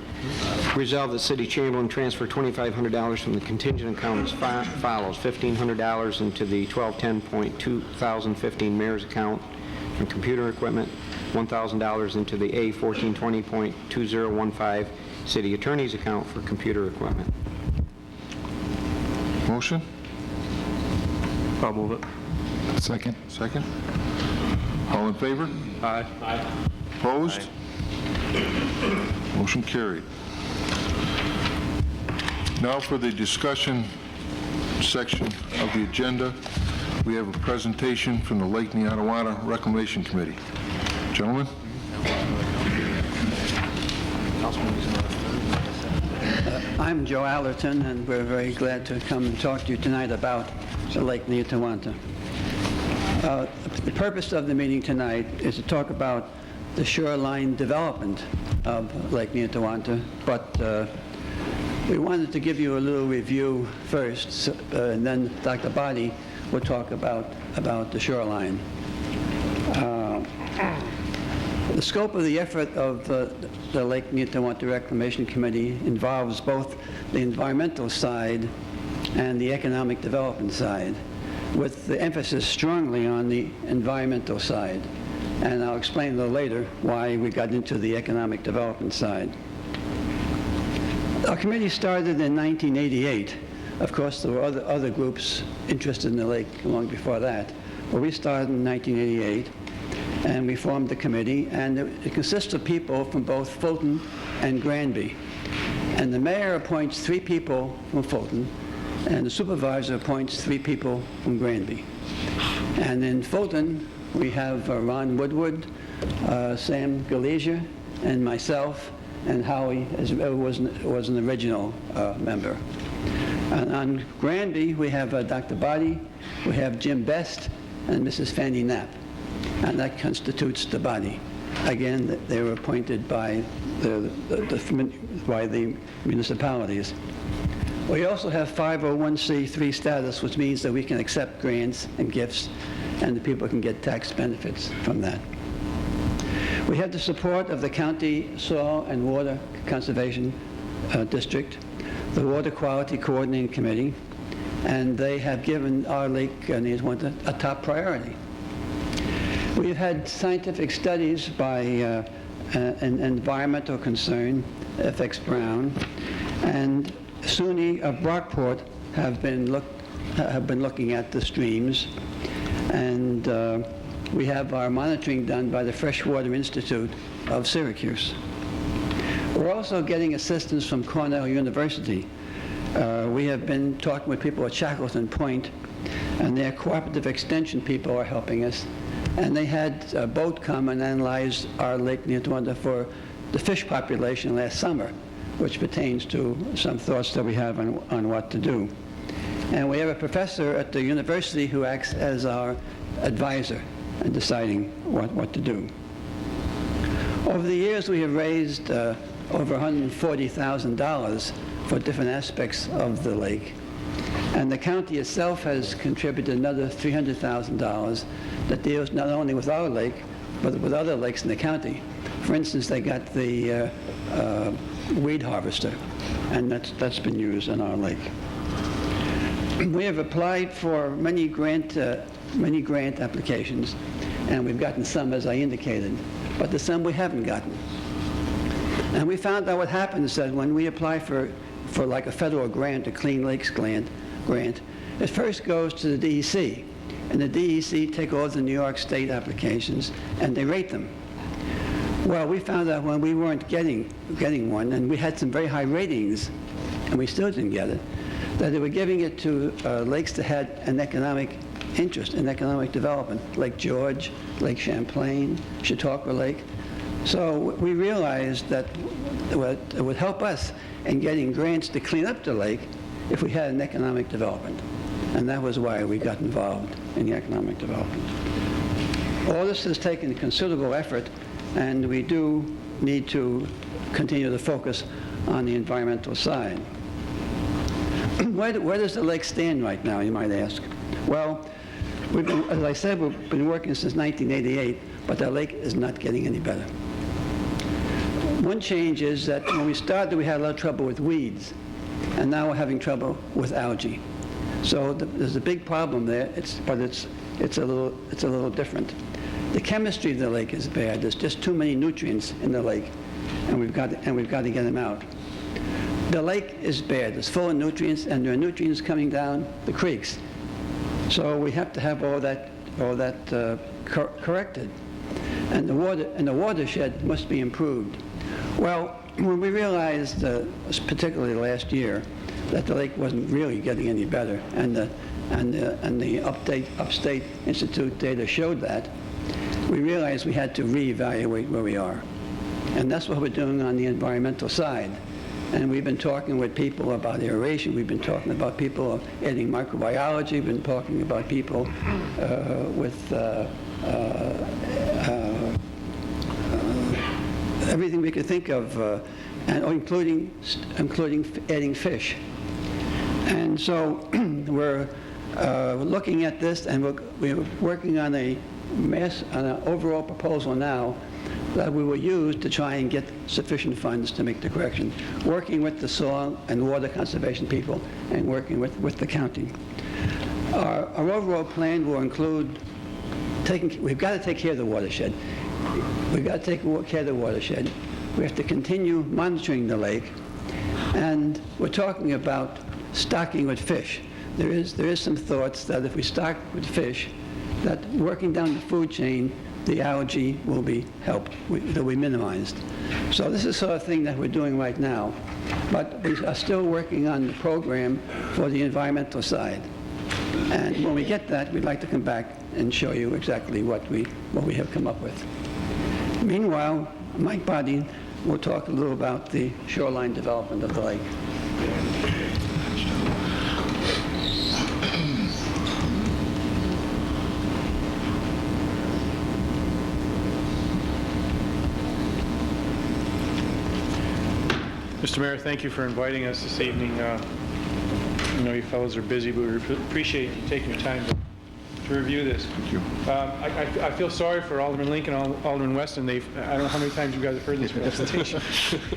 Resolve that City Chamberlain transfer $2,500 from the contingent account as follows: $1,500 into the 1210.2015 mayor's account from computer equipment, $1,000 into the A1420.2015 city attorney's account for computer equipment. Motion? I'll move it. Second. Second. All in favor? Aye. Opposed? Motion carried. Now for the discussion section of the agenda, we have a presentation from the Lake Neotawana Reclamation Committee. Gentlemen? I'm Joe Allerton, and we're very glad to come and talk to you tonight about the Lake Neotawana. The purpose of the meeting tonight is to talk about the shoreline development of Lake Neotawana, but we wanted to give you a little review first, and then Dr. Boddy will talk about the shoreline. The scope of the effort of the Lake Neotawana Reclamation Committee involves both the environmental side and the economic development side, with the emphasis strongly on the environmental side. And I'll explain a little later why we got into the economic development side. Our committee started in 1988. Of course, there were other groups interested in the lake long before that, but we started in 1988. And we formed the committee, and it consists of people from both Fulton and Granby. And the mayor appoints 3 people from Fulton, and the supervisor appoints 3 people from Granby. And in Fulton, we have Ron Woodward, Sam Galesia, and myself, and Howie was an original member. And on Granby, we have Dr. Boddy, we have Jim Best, and Mrs. Fanny Knapp. And that constitutes the body. Again, they were appointed by the municipalities. We also have 501c3 status, which means that we can accept grants and gifts, and the people can get tax benefits from that. We have the support of the County Soil and Water Conservation District, the Water Quality Coordinating Committee, and they have given our Lake Neotawana a top priority. We've had scientific studies by an environmental concern, FX Brown, and SUNY of Brockport have been looking at the streams, and we have our monitoring done by the Freshwater Institute of Syracuse. We're also getting assistance from Cornell University. We have been talking with people at Shackleton Point, and their cooperative extension people are helping us. And they had a boat come and analyze our Lake Neotawana for the fish population last summer, which pertains to some thoughts that we have on what to do. And we have a professor at the university who acts as our advisor in deciding what to do. Over the years, we have raised over $140,000 for different aspects of the lake. And the county itself has contributed another $300,000 that deals not only with our lake, but with other lakes in the county. For instance, they got the weed harvester, and that's been used in our lake. We have applied for many grant applications, and we've gotten some, as I indicated, but there's some we haven't gotten. And we found out what happens is that when we apply for like a federal grant, a Clean Lakes grant, it first goes to the DEC, and the DEC take all the New York State applications and they rate them. Well, we found out when we weren't getting one, and we had some very high ratings, and we still didn't get it, that they were giving it to lakes that had an economic interest in economic development, Lake George, Lake Champlain, Chautauqua Lake. So we realized that it would help us in getting grants to clean up the lake if we had an economic development. And that was why we got involved in the economic development. All this has taken considerable effort, and we do need to continue to focus on the environmental side. Where does the lake stand right now, you might ask? Well, as I said, we've been working since 1988, but the lake is not getting any better. One change is that when we started, we had a lot of trouble with weeds, and now we're having trouble with algae. So there's a big problem there, but it's a little different. The chemistry of the lake is bad. There's just too many nutrients in the lake, and we've got to get them out. The lake is bad. It's full of nutrients, and there are nutrients coming down the creeks. So we have to have all that corrected, and the watershed must be improved. Well, when we realized, particularly last year, that the lake wasn't really getting any better, and the Upstate Institute data showed that, we realized we had to reevaluate where we are, and that's what we're doing on the environmental side. And we've been talking with people about aeration. We've been talking about people adding microbiology. We've been talking about people with everything we could think of, and including adding fish. And so we're looking at this, and we're working on an overall proposal now that we will use to try and get sufficient funds to make the correction, working with the soil and water conservation people and working with the county. Our overall plan will include we've got to take care of the watershed. We've got to take care of the watershed. We have to continue monitoring the lake, and we're talking about stocking with fish. There is some thoughts that if we stock with fish, that working down the food chain, the algae will be helped, they'll be minimized. So this is the sort of thing that we're doing right now, but we are still working on the program for the environmental side. And when we get that, we'd like to come back and show you exactly what we have come up with. Meanwhile, Mike Bodine will talk a little about the shoreline development of the lake. Mr. Mayor, thank you for inviting us this evening. I know you fellows are busy, but we appreciate you taking your time to review this. Thank you. I feel sorry for Alderman Lincoln and Alderman Weston. I don't know how many times you guys have heard this presentation.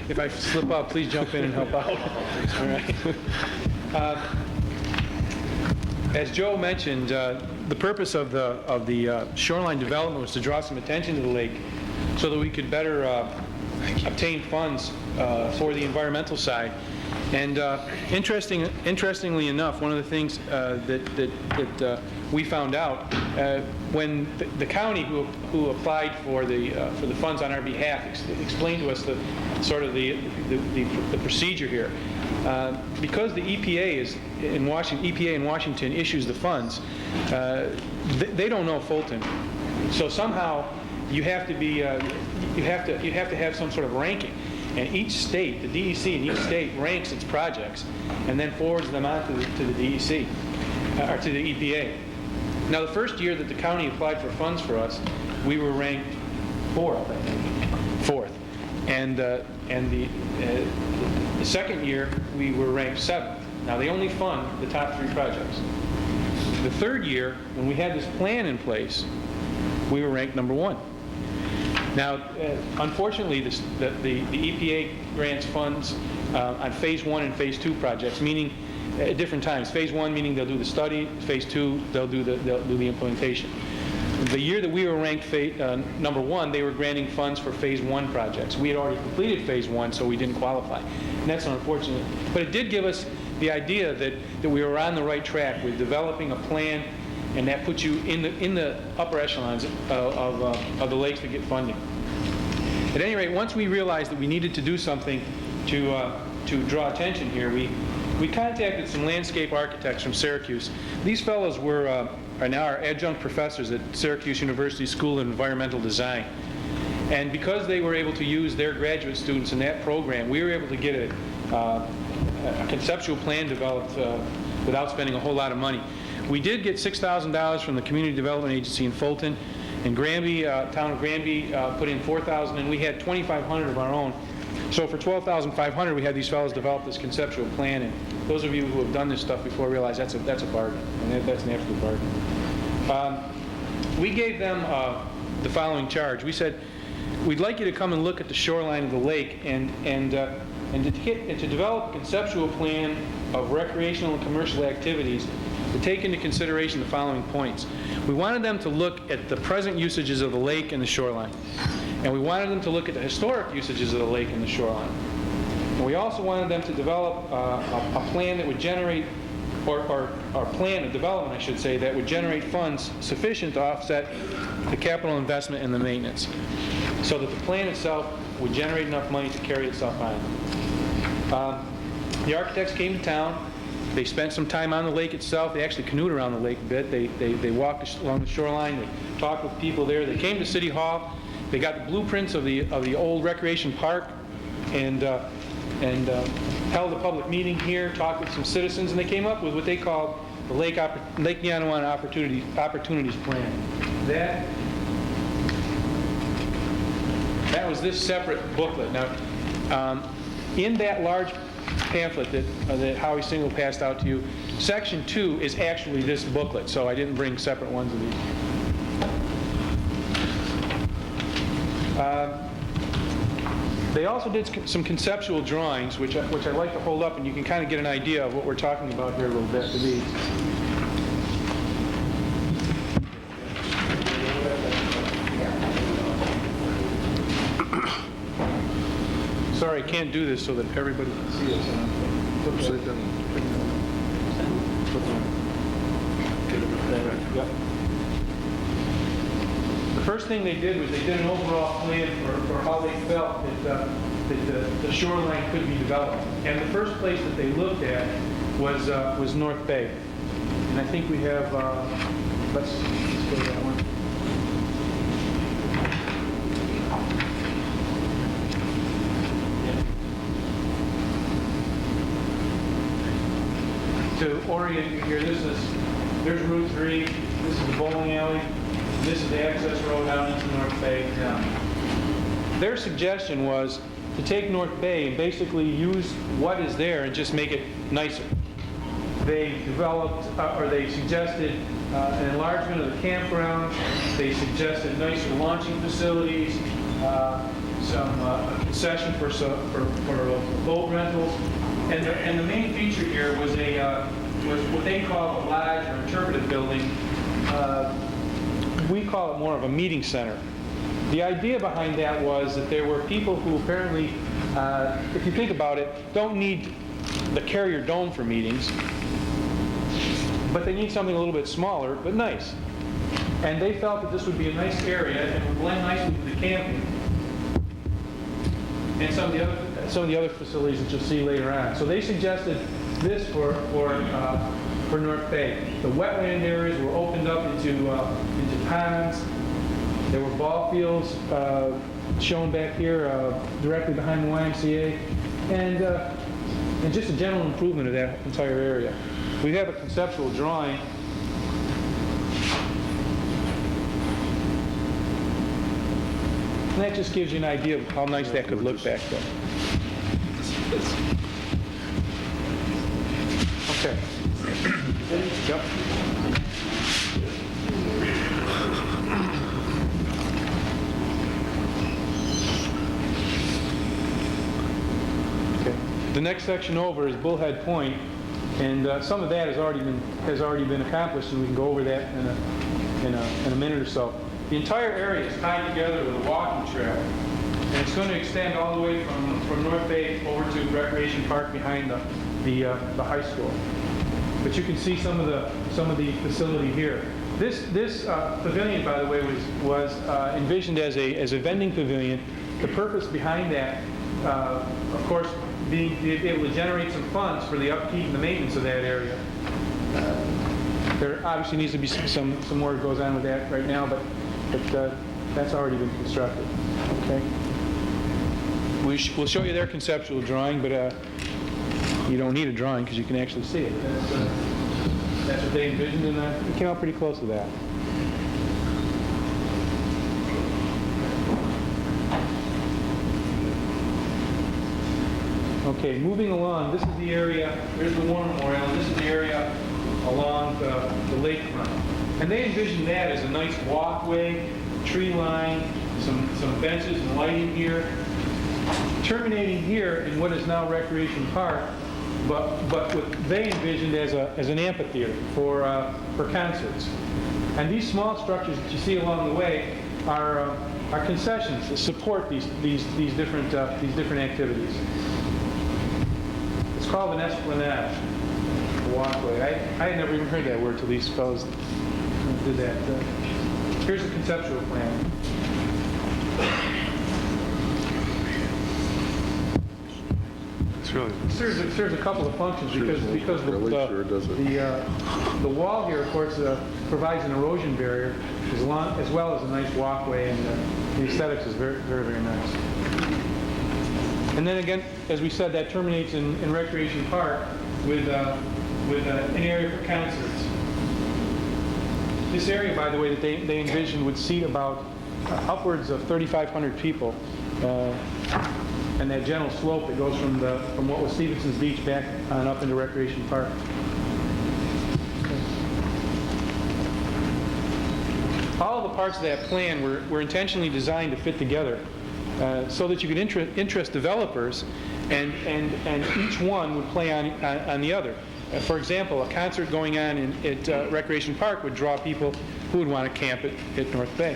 If I slip up, please jump in and help out. All right. As Joe mentioned, the purpose of the shoreline development was to draw some attention to the lake so that we could better obtain funds for the environmental side. And interestingly enough, one of the things that we found out when the county who applied for the funds on our behalf explained to us the procedure here. Because the EPA in Washington issues the funds, they don't know Fulton, so somehow you have to be you have to have some sort of ranking. And each state, the DEC in each state ranks its projects and then forwards them on to the DEC, or to the EPA. Now, the first year that the county applied for funds for us, we were ranked fourth, I think. Fourth. And the second year, we were ranked seventh. Now, they only fund the top 3 projects. The third year, when we had this plan in place, we were ranked number 1. Now, unfortunately, the EPA grants funds on Phase 1 and Phase 2 projects, meaning at different times. Phase 1 meaning they'll do the study. Phase 2, they'll do the implementation. The year that we were ranked number 1, they were granting funds for Phase 1 projects. We had already completed Phase 1, so we didn't qualify. And that's unfortunate. But it did give us the idea that we were on the right track with developing a plan, and that puts you in the upper echelons of the lakes that get funding. At any rate, once we realized that we needed to do something to draw attention here, we contacted some landscape architects from Syracuse. These fellows are now our adjunct professors at Syracuse University School of Environmental Design. And because they were able to use their graduate students in that program, we were able to get a conceptual plan developed without spending a whole lot of money. We did get $6,000 from the Community Development Agency in Fulton, and Granby, town of Granby put in $4,000, and we had $2,500 of our own. So for $12,500, we had these fellows develop this conceptual plan, and those of you who have done this stuff before realize that's a bargain, and that's an absolute bargain. We gave them the following charge. We said, we'd like you to come and look at the shoreline of the lake and to develop a conceptual plan of recreational and commercial activities to take into consideration the following points. We wanted them to look at the present usages of the lake and the shoreline. And we wanted them to look at the historic usages of the lake and the shoreline. And we also wanted them to develop a plan that would generate, or plan of development, I should say, that would generate funds sufficient to offset the capital investment and the maintenance, so that the plan itself would generate enough money to carry itself on. The architects came to town. They spent some time on the lake itself. They actually canoed around the lake a bit. They walked along the shoreline. They talked with people there. They came to City Hall. They got the blueprints of the old recreation park and held a public meeting here, talked with some citizens, and they came up with what they called the Lake Nianawana Opportunities Plan. That was this separate booklet. Now, in that large pamphlet that Howie Single passed out to you, Section 2 is actually this booklet, so I didn't bring separate ones of these. They also did some conceptual drawings, which I'd like to hold up, and you can kind of get an idea of what we're talking about here a little bit. Sorry, I can't do this so that everybody can see us. Upside down. Yep. The first thing they did was they did an overall plan for how they felt that the shoreline could be developed. And the first place that they looked at was North Bay. And I think we have, let's go to that one. To orient you here, there's Route 3, this is the bowling alley, this is the access road out into North Bay. Their suggestion was to take North Bay and basically use what is there and just make it nicer. They developed, or they suggested an enlargement of the campground. They suggested nicer launching facilities, some concession for boat rentals. And the main feature here was was what they call a lodge or interpretive building. We call it more of a meeting center. The idea behind that was that there were people who apparently, if you think about it, don't need the Carrier Dome for meetings, but they need something a little bit smaller, but nice. And they felt that this would be a nice area and would blend nicely with the camping and some of the other facilities that you'll see later on. So they suggested this for North Bay. The wetland areas were opened up into ponds. There were ball fields shown back here directly behind the YMCA, and just a general improvement of that entire area. We have a conceptual drawing. And that just gives you an idea of how nice that could look back there. Okay. Yep. Okay. The next section over is Bullhead Point. And some of that has already been accomplished, and we can go over that in a minute or so. The entire area is tied together with a walking trail, and it's going to extend all the way from North Bay over to Recreation Park behind the high school. But you can see some of the facility here. This pavilion, by the way, was envisioned as a vending pavilion. The purpose behind that, of course, being able to generate some funds for the upkeep and the maintenance of that area. There obviously needs to be some more that goes on with that right now, but that's already been constructed. Okay. We'll show you their conceptual drawing, but you don't need a drawing because you can actually see it. That's what they envisioned, and it came out pretty close to that. Okay, moving along, this is the area, there's the War Memorial, and this is the area along the lakefront. And they envisioned that as a nice walkway, tree line, some benches and lighting here, terminating here in what is now Recreation Park, but what they envisioned as an amphitheater for concerts. And these small structures that you see along the way are concessions that support these different activities. It's called an esplanade, a walkway. I had never even heard that word till these fellows did that. Here's a conceptual plan. Serves a couple of functions because the wall here, of course, provides an erosion barrier as well as a nice walkway, and the aesthetics is very, very, very nice. And then again, as we said, that terminates in Recreation Park with an area for concerts. This area, by the way, that they envisioned would seat about upwards of 3,500 people. And that gentle slope that goes from what was Stevenson's Beach back on up into Recreation Park. All of the parts of that plan were intentionally designed to fit together so that you could interest developers, and each one would play on the other. For example, a concert going on at Recreation Park would draw people who would want to camp at North Bay.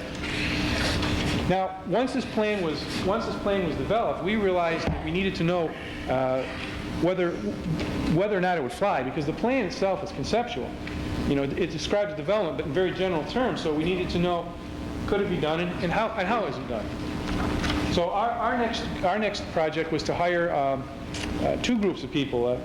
Now, once this plan was developed, we realized that we needed to know whether or not it would fly, because the plan itself is conceptual. You know, it describes development, but in very general terms. So we needed to know, could it be done, and how is it done? So our next project was to hire two groups of people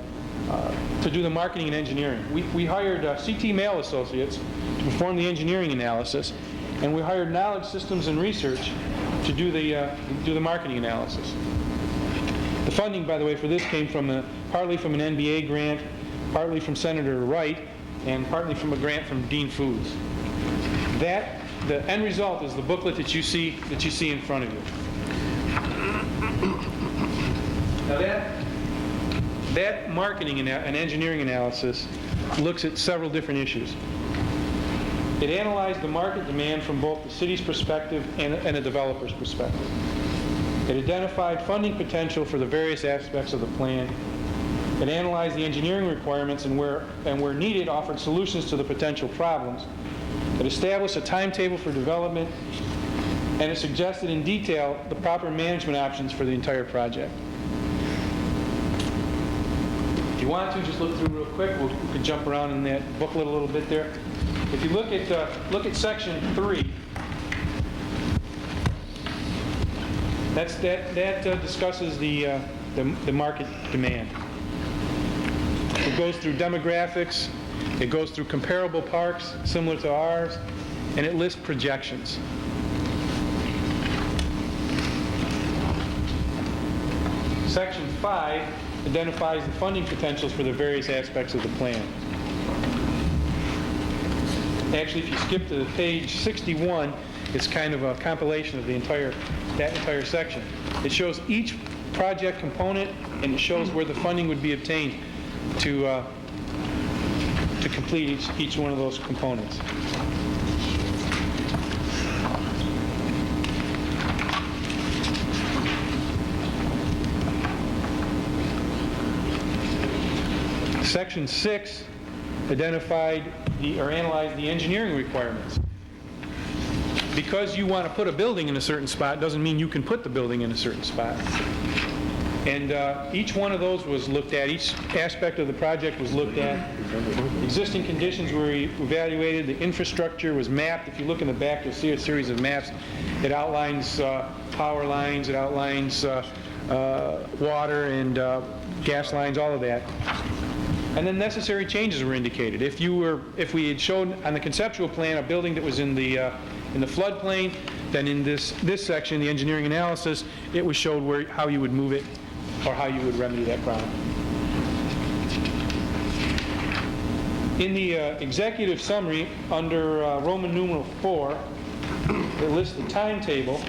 to do the marketing and engineering. We hired CT Mail Associates to perform the engineering analysis, and we hired Knowledge Systems and Research to do the marketing analysis. The funding, by the way, for this came partly from an NBA grant, partly from Senator Wright, and partly from a grant from Dean Foods. The end result is the booklet that you see in front of you. Now that marketing and engineering analysis looks at several different issues. It analyzed the market demand from both the city's perspective and a developer's perspective. It identified funding potential for the various aspects of the plan. It analyzed the engineering requirements and where needed, offered solutions to the potential problems. It established a timetable for development, and it suggested in detail the proper management options for the entire project. If you want to, just look through real quick. We could jump around in that booklet a little bit there. If you look at section 3, that discusses the market demand. It goes through demographics. It goes through comparable parks similar to ours, and it lists projections. Section 5 identifies the funding potentials for the various aspects of the plan. Actually, if you skip to page 61, it's kind of a compilation of that entire section. It shows each project component, and it shows where the funding would be obtained to complete each one of those components. Section 6 identified or analyzed the engineering requirements. Because you want to put a building in a certain spot doesn't mean you can put the building in a certain spot. And each one of those was looked at, each aspect of the project was looked at. Existing conditions were evaluated, the infrastructure was mapped. If you look in the back, you'll see a series of maps. It outlines power lines, it outlines water and gas lines, all of that. And then necessary changes were indicated. If we had shown on the conceptual plan a building that was in the floodplain, then in this section, the engineering analysis, it was showed how you would move it or how you would remedy that problem. In the executive summary, under Roman numeral 4, it lists the timetable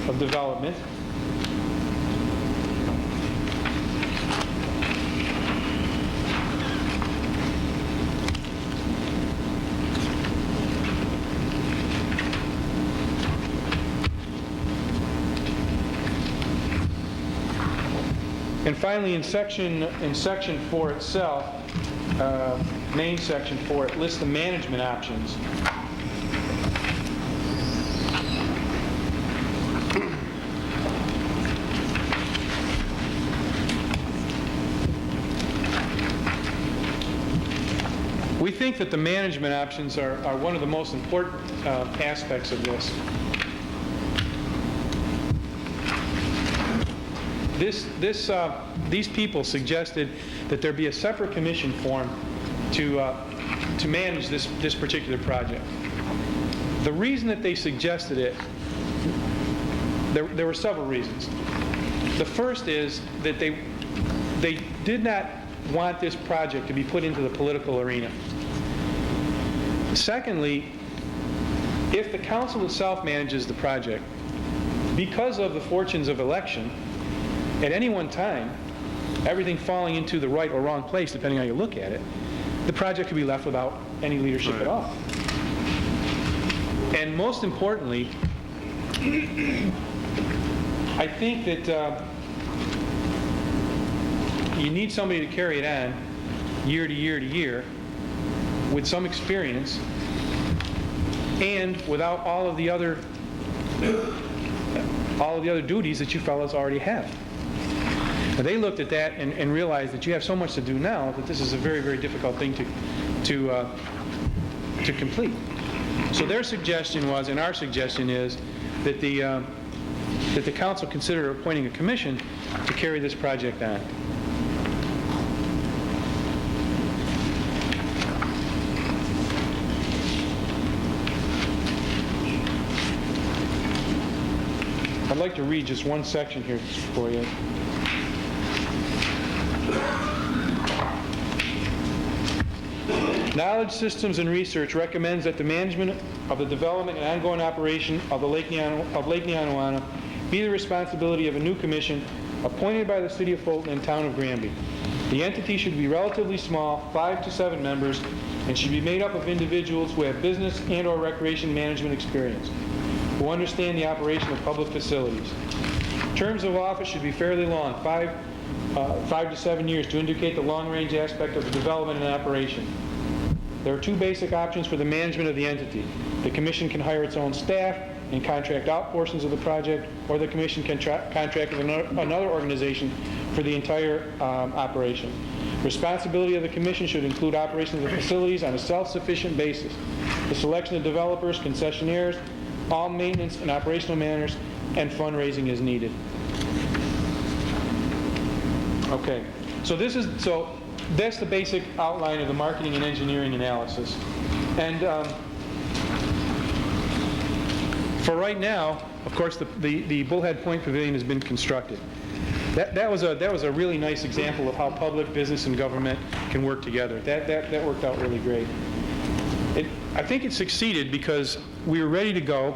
of development. And finally, in section 4 itself, main section 4, it lists the management options. We think that the management options are one of the most important aspects of this. These people suggested that there be a separate commission formed to manage this particular project. The reason that they suggested it, there were several reasons. The first is that they did not want this project to be put into the political arena. Secondly, if the council itself manages the project, because of the fortunes of election, at any one time, everything falling into the right or wrong place, depending on how you look at it, the project could be left without any leadership at all. And most importantly, I think that you need somebody to carry it on year to year to year with some experience and without all of the other duties that you fellows already have. Now, they looked at that and realized that you have so much to do now that this is a very, very difficult thing to complete. So their suggestion was, and our suggestion is, that the council consider appointing a commission to carry this project on. I'd like to read just one section here for you. Knowledge Systems and Research recommends that the management of the development and ongoing operation of Lake Nianawana be the responsibility of a new commission appointed by the City of Fulton and Town of Granby. The entity should be relatively small, 5 to 7 members, and should be made up of individuals who have business and/or recreation management experience, who understand the operation of public facilities. Terms of office should be fairly long, 5 to 7 years, to indicate the long-range aspect of the development and operation. There are 2 basic options for the management of the entity. The commission can hire its own staff and contract out portions of the project, or the commission can contract with another organization for the entire operation. Responsibility of the commission should include operation of the facilities on a self-sufficient basis, the selection of developers, concessionaires, all maintenance and operational matters, and fundraising as needed. Okay, so that's the basic outline of the marketing and engineering analysis. And for right now, of course, the Bullhead Point Pavilion has been constructed. That was a really nice example of how public, business, and government can work together. That worked out really great. I think it succeeded because we were ready to go.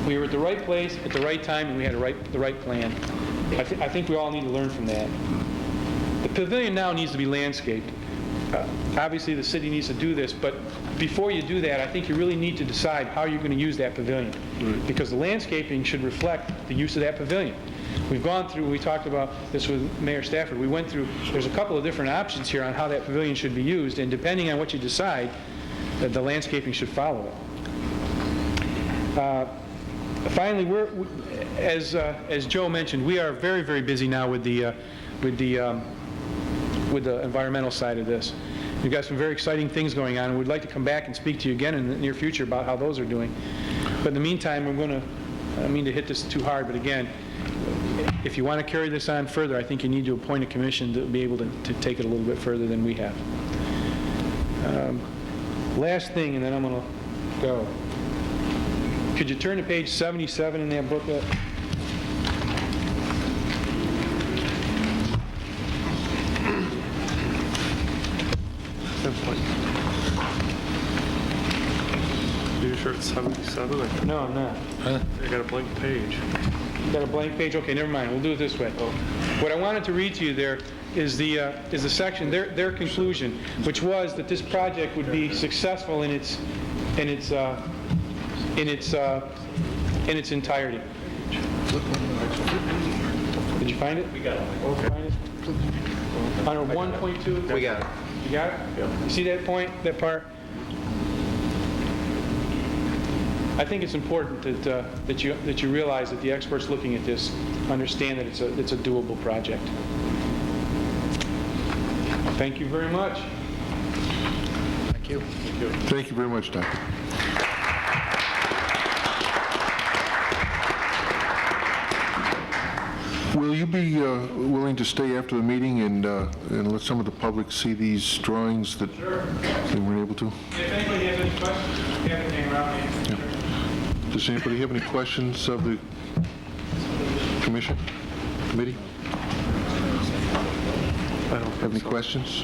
We were at the right place at the right time, and we had the right plan. I think we all need to learn from that. The pavilion now needs to be landscaped. Obviously, the city needs to do this, but before you do that, I think you really need to decide how you're going to use that pavilion. Because the landscaping should reflect the use of that pavilion. We've gone through, we talked about this with Mayor Stafford, we went through, there's a couple of different options here on how that pavilion should be used, and depending on what you decide, the landscaping should follow it. Finally, as Joe mentioned, we are very, very busy now with the environmental side of this. We've got some very exciting things going on, and we'd like to come back and speak to you again in the near future about how those are doing. But in the meantime, we're going to, I don't mean to hit this too hard, but again, if you want to carry this on further, I think you need to appoint a commission to be able to take it a little bit further than we have. Last thing, and then I'm going to go. Could you turn to page 77 in that booklet? You sure it's 77? No, I'm not. I got a blank page. You got a blank page? Okay, never mind. We'll do it this way. What I wanted to read to you there is the section, their conclusion, which was that this project would be successful in its entirety. Did you find it? We got it. Okay. Find it? Under 1.2. We got it. You got it? Yeah. You see that point, that part? I think it's important that you realize that the experts looking at this understand that it's a doable project. Thank you very much. Thank you. Thank you very much, Doctor. Will you be willing to stay after the meeting and let some of the public see these drawings that they weren't able to? If anybody has any questions, you have to hang around and answer. Does anybody have any questions of the commission, committee? I don't have any questions.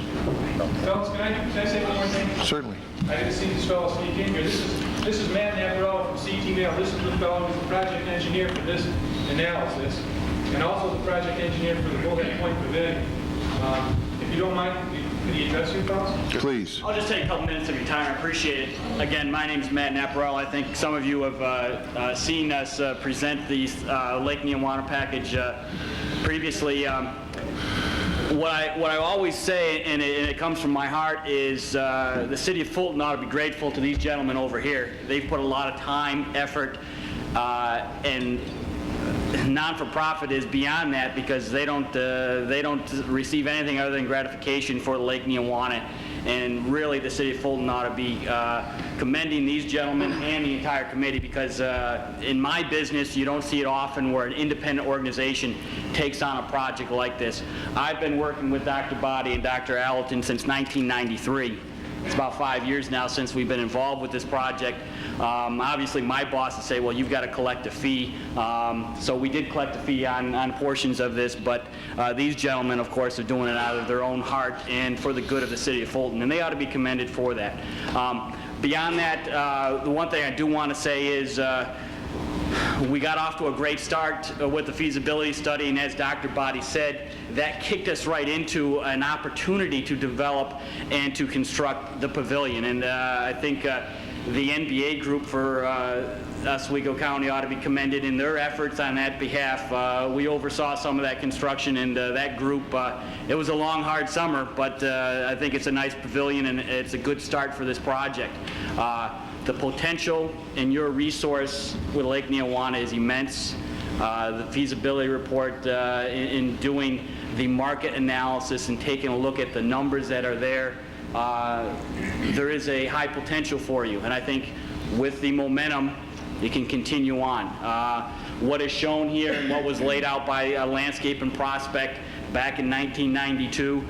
Fellas, can I say one more thing? Certainly. I didn't see this fellow sneak in here. This is Matt Navarella from CT-Mail. This is the fellow who's the project engineer for this analysis, and also the project engineer for the Bullhead Point Pavilion. If you don't mind, could you address you, fellas? Please. I'll just take a couple minutes of your time. I appreciate it. Again, my name is Matt Naparella. I think some of you have seen us present the Lake Neowanda package previously. What I always say, and it comes from my heart, is the city of Fulton ought to be grateful to these gentlemen over here. They've put a lot of time, effort, and non-for-profit is beyond that because they don't receive anything other than gratification for Lake Neowanda. And really, the city of Fulton ought to be commending these gentlemen and the entire committee because in my business, you don't see it often where an independent organization takes on a project like this. I've been working with Dr. Boddy and Dr. Allerton since 1993. It's about 5 years now since we've been involved with this project. Obviously, my bosses say, well, you've got to collect a fee. So we did collect a fee on portions of this, but these gentlemen, of course, are doing it out of their own heart and for the good of the city of Fulton, and they ought to be commended for that. Beyond that, the one thing I do want to say is we got off to a great start with the feasibility study, and as Dr. Boddy said, that kicked us right into an opportunity to develop and to construct the pavilion. And I think the NBA group for Oswego County ought to be commended in their efforts on that behalf. We oversaw some of that construction, and that group, it was a long, hard summer, but I think it's a nice pavilion, and it's a good start for this project. The potential in your resource with Lake Neowanda is immense. The feasibility report in doing the market analysis and taking a look at the numbers that are there, there is a high potential for you. And I think with the momentum, you can continue on. What is shown here and what was laid out by a landscape and prospect back in 1992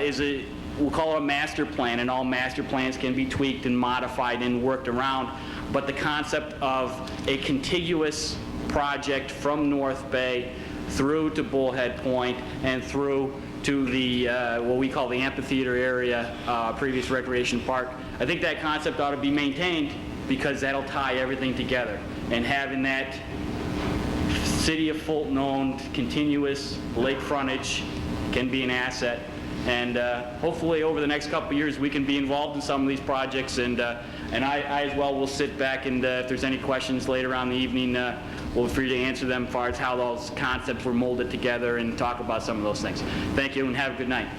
is we'll call it a master plan, and all master plans can be tweaked and modified and worked around. But the concept of a contiguous project from North Bay through to Bullhead Point and through to the what we call the amphitheater area, previous recreation park, I think that concept ought to be maintained because that'll tie everything together. And having that city of Fulton owned continuous lake frontage can be an asset. And hopefully, over the next couple of years, we can be involved in some of these projects. And I as well will sit back, and if there's any questions later on in the evening, we'll be free to answer them as far as how those concepts were molded together and talk about some of those things. Thank you, and have a good night.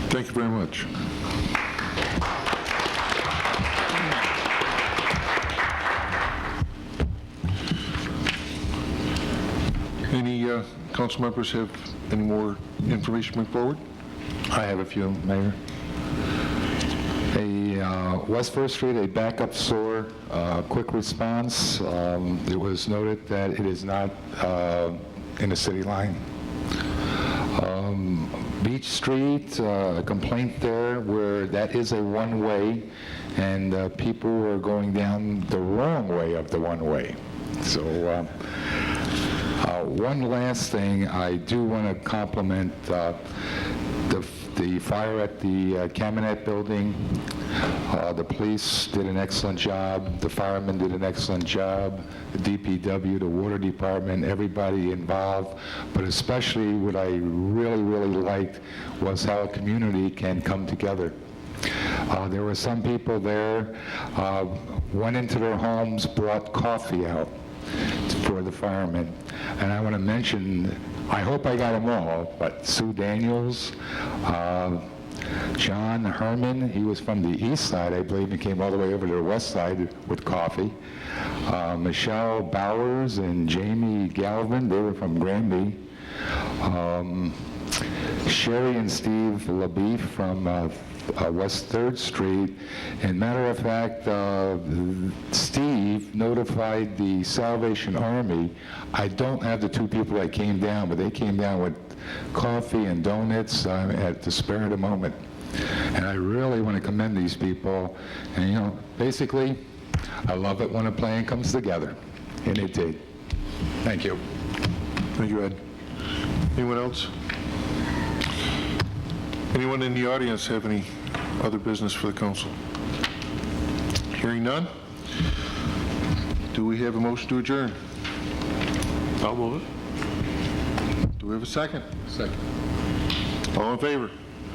Thank you very much. Any council members have any more information moving forward? I have a few, Mayor. West First Street, a backup sewer, quick response. It was noted that it is not in the city line. Beach Street, a complaint there where that is a one-way, and people were going down the wrong way of the one-way. So one last thing, I do want to compliment the fire at the Cabinet building. The police did an excellent job. The firemen did an excellent job. The DPW, the water department, everybody involved. But especially what I really, really liked was how a community can come together. There were some people there, went into their homes, brought coffee out for the firemen. And I want to mention, I hope I got them all, but Sue Daniels, John Herman, he was from the east side, I believe, and came all the way over to the west side with coffee. Michelle Bowers and Jamie Galvin, they were from Granby. Sherry and Steve LaBeef from West 3rd Street. And matter of fact, Steve notified the Salvation Army. I don't have the two people that came down, but they came down with coffee and donuts at the spur of the moment. And I really want to commend these people. And, you know, basically, I love it when a plan comes together. And it did. Thank you. Thank you, Ed. Anyone else? Anyone in the audience have any other business for the council? Hearing none? Do we have a motion to adjourn? I'll move it. Do we have a second? Second. All in favor?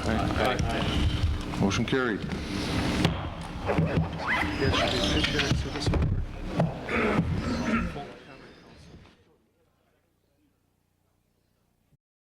Aye. Motion carried. Yes, you did.